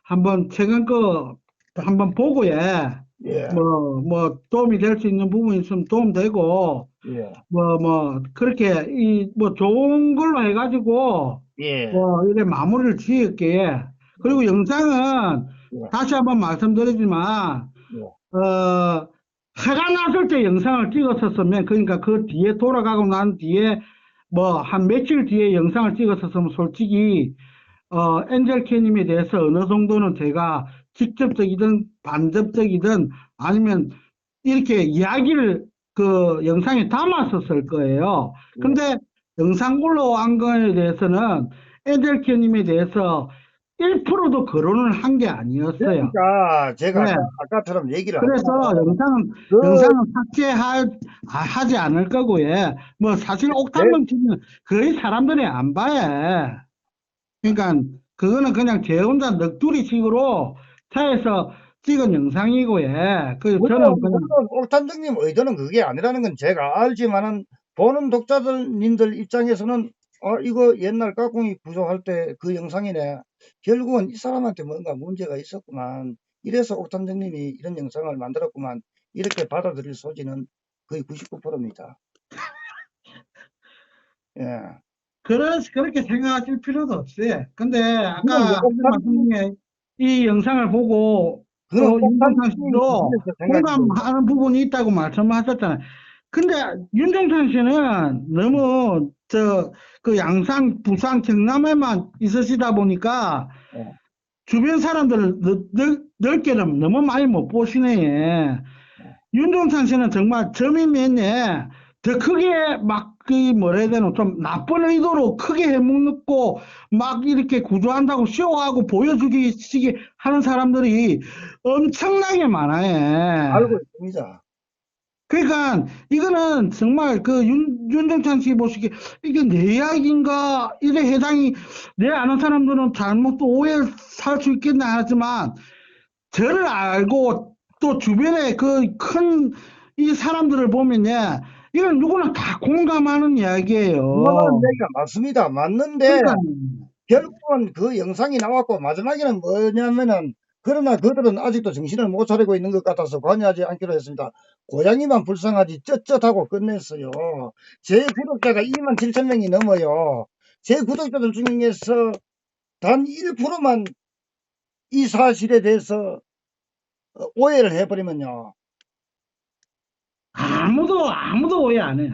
한번 최근 거 한번 보고요. 예, 뭐 도움이 될 수 있는 부분이 있으면 도움되고 예, 그렇게 뭐 좋은 걸로 해가지고 예, 이래 마무리를 지을게. 그리고 영상은 예, 다시 한번 말씀드리지만 예, 해가 났을 때 영상을 찍었었으면, 그러니까 그 뒤에 돌아가고 난 뒤에 뭐 한 며칠 뒤에 영상을 찍었었으면 솔직히 엔젤케님에 대해서 어느 정도는 제가 직접적이든 간접적이든 아니면 이렇게 이야기를 그 영상에 담았었을 거예요. 근데 영상 올라온 거에 대해서는 엔젤케님에 대해서 1%도 거론을 한 게 아니었어요. 그러니까 제가 네. 아까처럼 얘기를 그래서 하잖아요. 영상은 삭제하지 않을 거고요. 뭐 사실 옥탑방 TV는 거의 사람들이 안 봐요. 그러니까 그거는 그냥 제 혼자 넋두리식으로 차에서 찍은 영상이고요. 저는 그냥 옥탄정님 의도는 그게 아니라는 건 제가 알지만은 보는 독자들님들 입장에서는 이거 옛날 까꿍이 부족할 때 그 영상이네. 결국은 이 사람한테 뭔가 문제가 있었구만. 이래서 옥탄정님이 이런 영상을 만들었구만. 이렇게 받아들일 소지는 거의 99%입니다. 예. 그렇게 생각하실 필요도 없어요. 근데 아까 그건 하신 말씀 중에 이 영상을 보고 또 윤종찬 씨도 공감하는 부분이 있다고 말씀하셨잖아요. 근데 윤종찬 씨는 너무 그 양산, 부산, 경남에만 있으시다 보니까 주변 사람들을 넓게는 너무 많이 못 보시네. 윤종찬 씨는 정말 점이면에 더 크게 막, 뭐라 해야 되나, 좀 나쁜 의도로 크게 해먹고 막 이렇게 구조한다고 쇼하고 보여주기 시기 하는 사람들이 엄청나게 많아요. 알고 있습니다. 그러니까 이거는 정말 윤종찬 씨 보시기에 이게 내 이야기인가 이래 해당이 내 아는 사람들은 잘못 또 오해를 살 수 있겠나 하지만 저를 알고 또 주변에 그 큰 이 사람들을 보면요 이건 누구나 다 공감하는 이야기예요. 공감하는 얘기가 맞습니다. 맞는데 그러니까 결국은 그 영상이 나왔고 마지막에는 뭐냐면은 그러나 그들은 아직도 정신을 못 차리고 있는 것 같아서 관여하지 않기로 했습니다. 고양이만 불쌍하지 쩌쩌하고 끝냈어요. 제 구독자가 27,000명이 넘어요. 제 구독자들 중에서 단 1%만 이 사실에 대해서 오해를 해버리면요. 아무도 오해 안 해.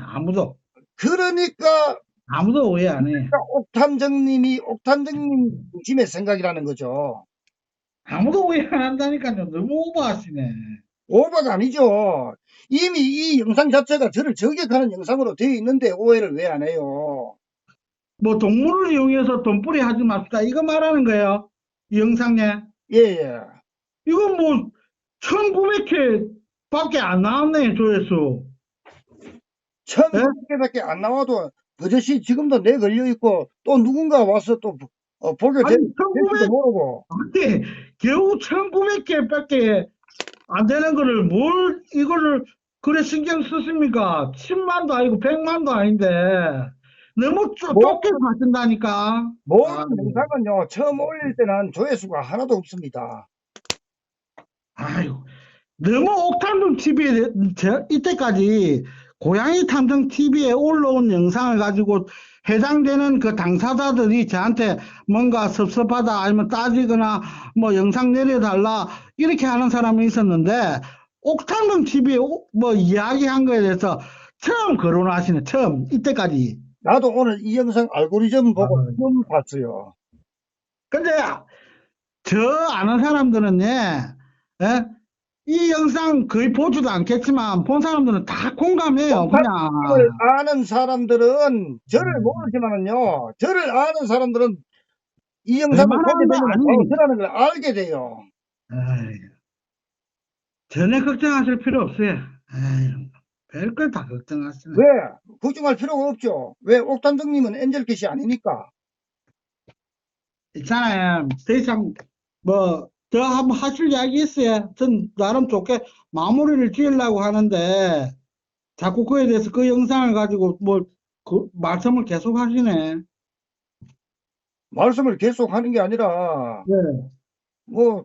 그러니까 아무도 오해 안 해. 옥탄정님 중심의 생각이라는 거죠. 아무도 오해 안 한다니까요. 너무 오버하시네. 오버가 아니죠. 이미 이 영상 자체가 저를 저격하는 영상으로 되어 있는데 오해를 왜 안 해요? 뭐 동물을 이용해서 돈벌이 하지 맙시다. 이거 말하는 거예요. 이 영상에. 예, 예. 이거 뭐 1900회 밖에 안 나왔네, 조회수. 예? 1,000개밖에 안 나와도 버젓이 지금도 내 걸려 있고 또 누군가 와서 또 보게 아니, 될지도 1900, 모르고. 아니, 겨우 1900개밖에 안 되는 거를 뭘, 이거를 그래 신경 쓰십니까? 10만도 아니고 100만도 아닌데. 너무 뭐? 좁게 가신다니까. 모든 아유. 영상은요, 처음 올릴 때는 조회수가 하나도 없습니다. 아유, 너무 옥탄동 TV에 이때까지 고양이 탐정 TV에 올라온 영상을 가지고 해당되는 그 당사자들이 저한테 뭔가 섭섭하다 아니면 따지거나 뭐 영상 내려달라 이렇게 하는 사람이 있었는데 옥탄동 TV에 뭐 이야기한 거에 대해서 처음 거론하시네. 처음 이때까지. 나도 오늘 이 영상 알고리즘 보고 아유. 처음 봤어요. 근데 저 아는 사람들은 예? 이 영상 거의 보지도 않겠지만 본 사람들은 다 공감해요. 그냥. 옥탄님을 아는 사람들은 저를 모르지만은요, 저를 아는 사람들은 이 영상을 보게 웬만하면 되면 아니. 바로 저라는 걸 알게 돼요. 에이, 전혀 걱정하실 필요 없어요. 에이, 별걸 다 걱정하시네. 왜? 걱정할 필요가 없죠. 왜? 옥탄정님은 엔젤캣이 아니니까. 있잖아요. 더 이상 더 한번 하실 이야기 있어요. 전 나름 좋게 마무리를 지으려고 하는데 자꾸 그에 대해서 그 영상을 가지고 그 말씀을 계속 하시네. 말씀을 계속 하는 게 아니라, 네. 뭐,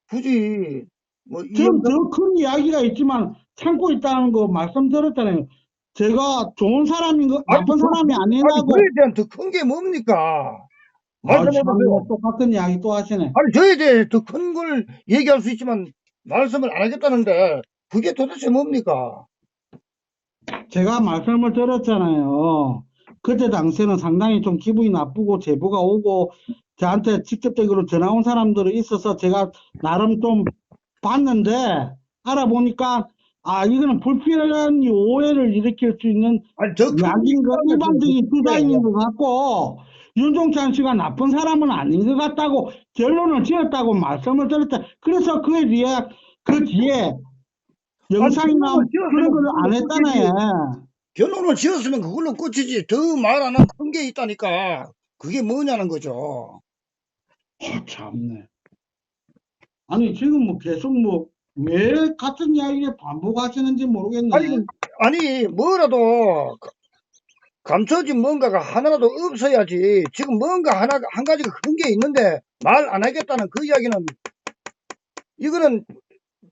굳이, 이 전 영상, 더 큰 이야기가 있지만 참고 있다는 거 말씀드렸잖아요. 제가 좋은 사람인 거, 나쁜 사람이 아니라고. 저에 대한 더 큰 게 뭡니까? 아, 참, 말씀해보세요. 똑같은 이야기 또 하시네. 아니, 저에 대해 더 큰 걸 얘기할 수 있지만, 말씀을 안 하겠다는데, 그게 도대체 뭡니까? 제가 말씀을 드렸잖아요. 그때 당시에는 상당히 좀 기분이 나쁘고 제보가 오고 저한테 직접적으로 전화 온 사람들이 있어서 제가 나름 좀 봤는데 알아보니까 아, 이거는 불필요한 오해를 일으킬 수 있는 아니, 더 큰 이야기인 거, 게 일반적인 주장인 것 같고, 윤종찬 씨가 나쁜 사람은 아닌 것 같다고 결론을 지었다고 말씀을 드렸다. 그래서 그 뒤에 영상이나 결론을 지었으면 그런 걸 안 그걸로 했잖아요. 결론을 지었으면 그걸로 끝이지. 더 말 안 한 큰 게 있다니까. 그게 뭐냐는 거죠. 참네. 아니, 지금 뭐 계속 왜 같은 이야기를 반복하시는지 모르겠네. 아니, 뭐라도 감춰진 뭔가가 하나라도 없어야지. 지금 뭔가 한 가지가 큰 게 있는데 말 안 하겠다는 그 이야기는, 이거는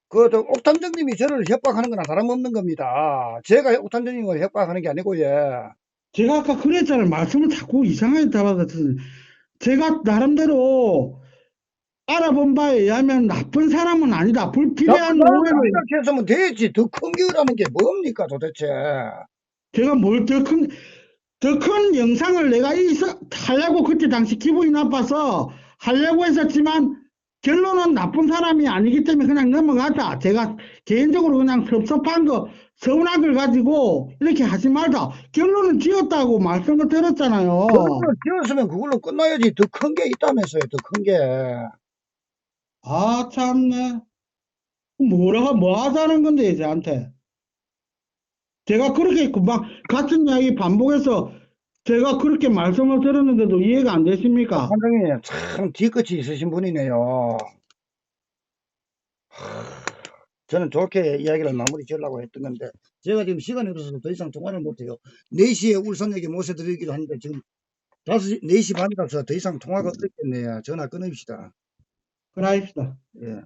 옥탄정님이 저를 협박하는 거나 다름없는 겁니다. 제가 옥탄정님을 협박하는 게 아니고, 예. 제가 아까 그랬잖아요. 말씀을 자꾸 이상하게 답하거든요. 제가 나름대로 알아본 바에 의하면 나쁜 사람은 아니다. 불필요한 오해를. 이렇게 했으면 되지. 더 큰 거라는 게 뭡니까 도대체. 제가 뭘 더 큰 영상을 내가 하려고 그때 당시 기분이 나빠서 하려고 했었지만 결론은 나쁜 사람이 아니기 때문에 그냥 넘어가자. 제가 개인적으로 그냥 섭섭한 거, 서운한 걸 가지고 이렇게 하지 말자. 결론은 지었다고 말씀을 드렸잖아요. 결론을 지었으면 그걸로 끝나야지. 더 큰 게 있다면서요. 더 큰 게. 아, 참네. 뭐 하자는 건데, 저한테. 제가 그렇게 막 같은 이야기 반복해서 제가 그렇게 말씀을 드렸는데도 이해가 안 되십니까? 판장님 참 뒤끝이 있으신 분이네요. 저는 좋게 이야기를 마무리 지으려고 했던 건데 제가 지금 시간이 없어서 더 이상 통화를 못해요. 4시에 울산역에 모셔드리기로 하는데 지금 4시 반이라서 더 이상 통화가 어렵겠네요. 전화 끊읍시다. 그러합시다. 예.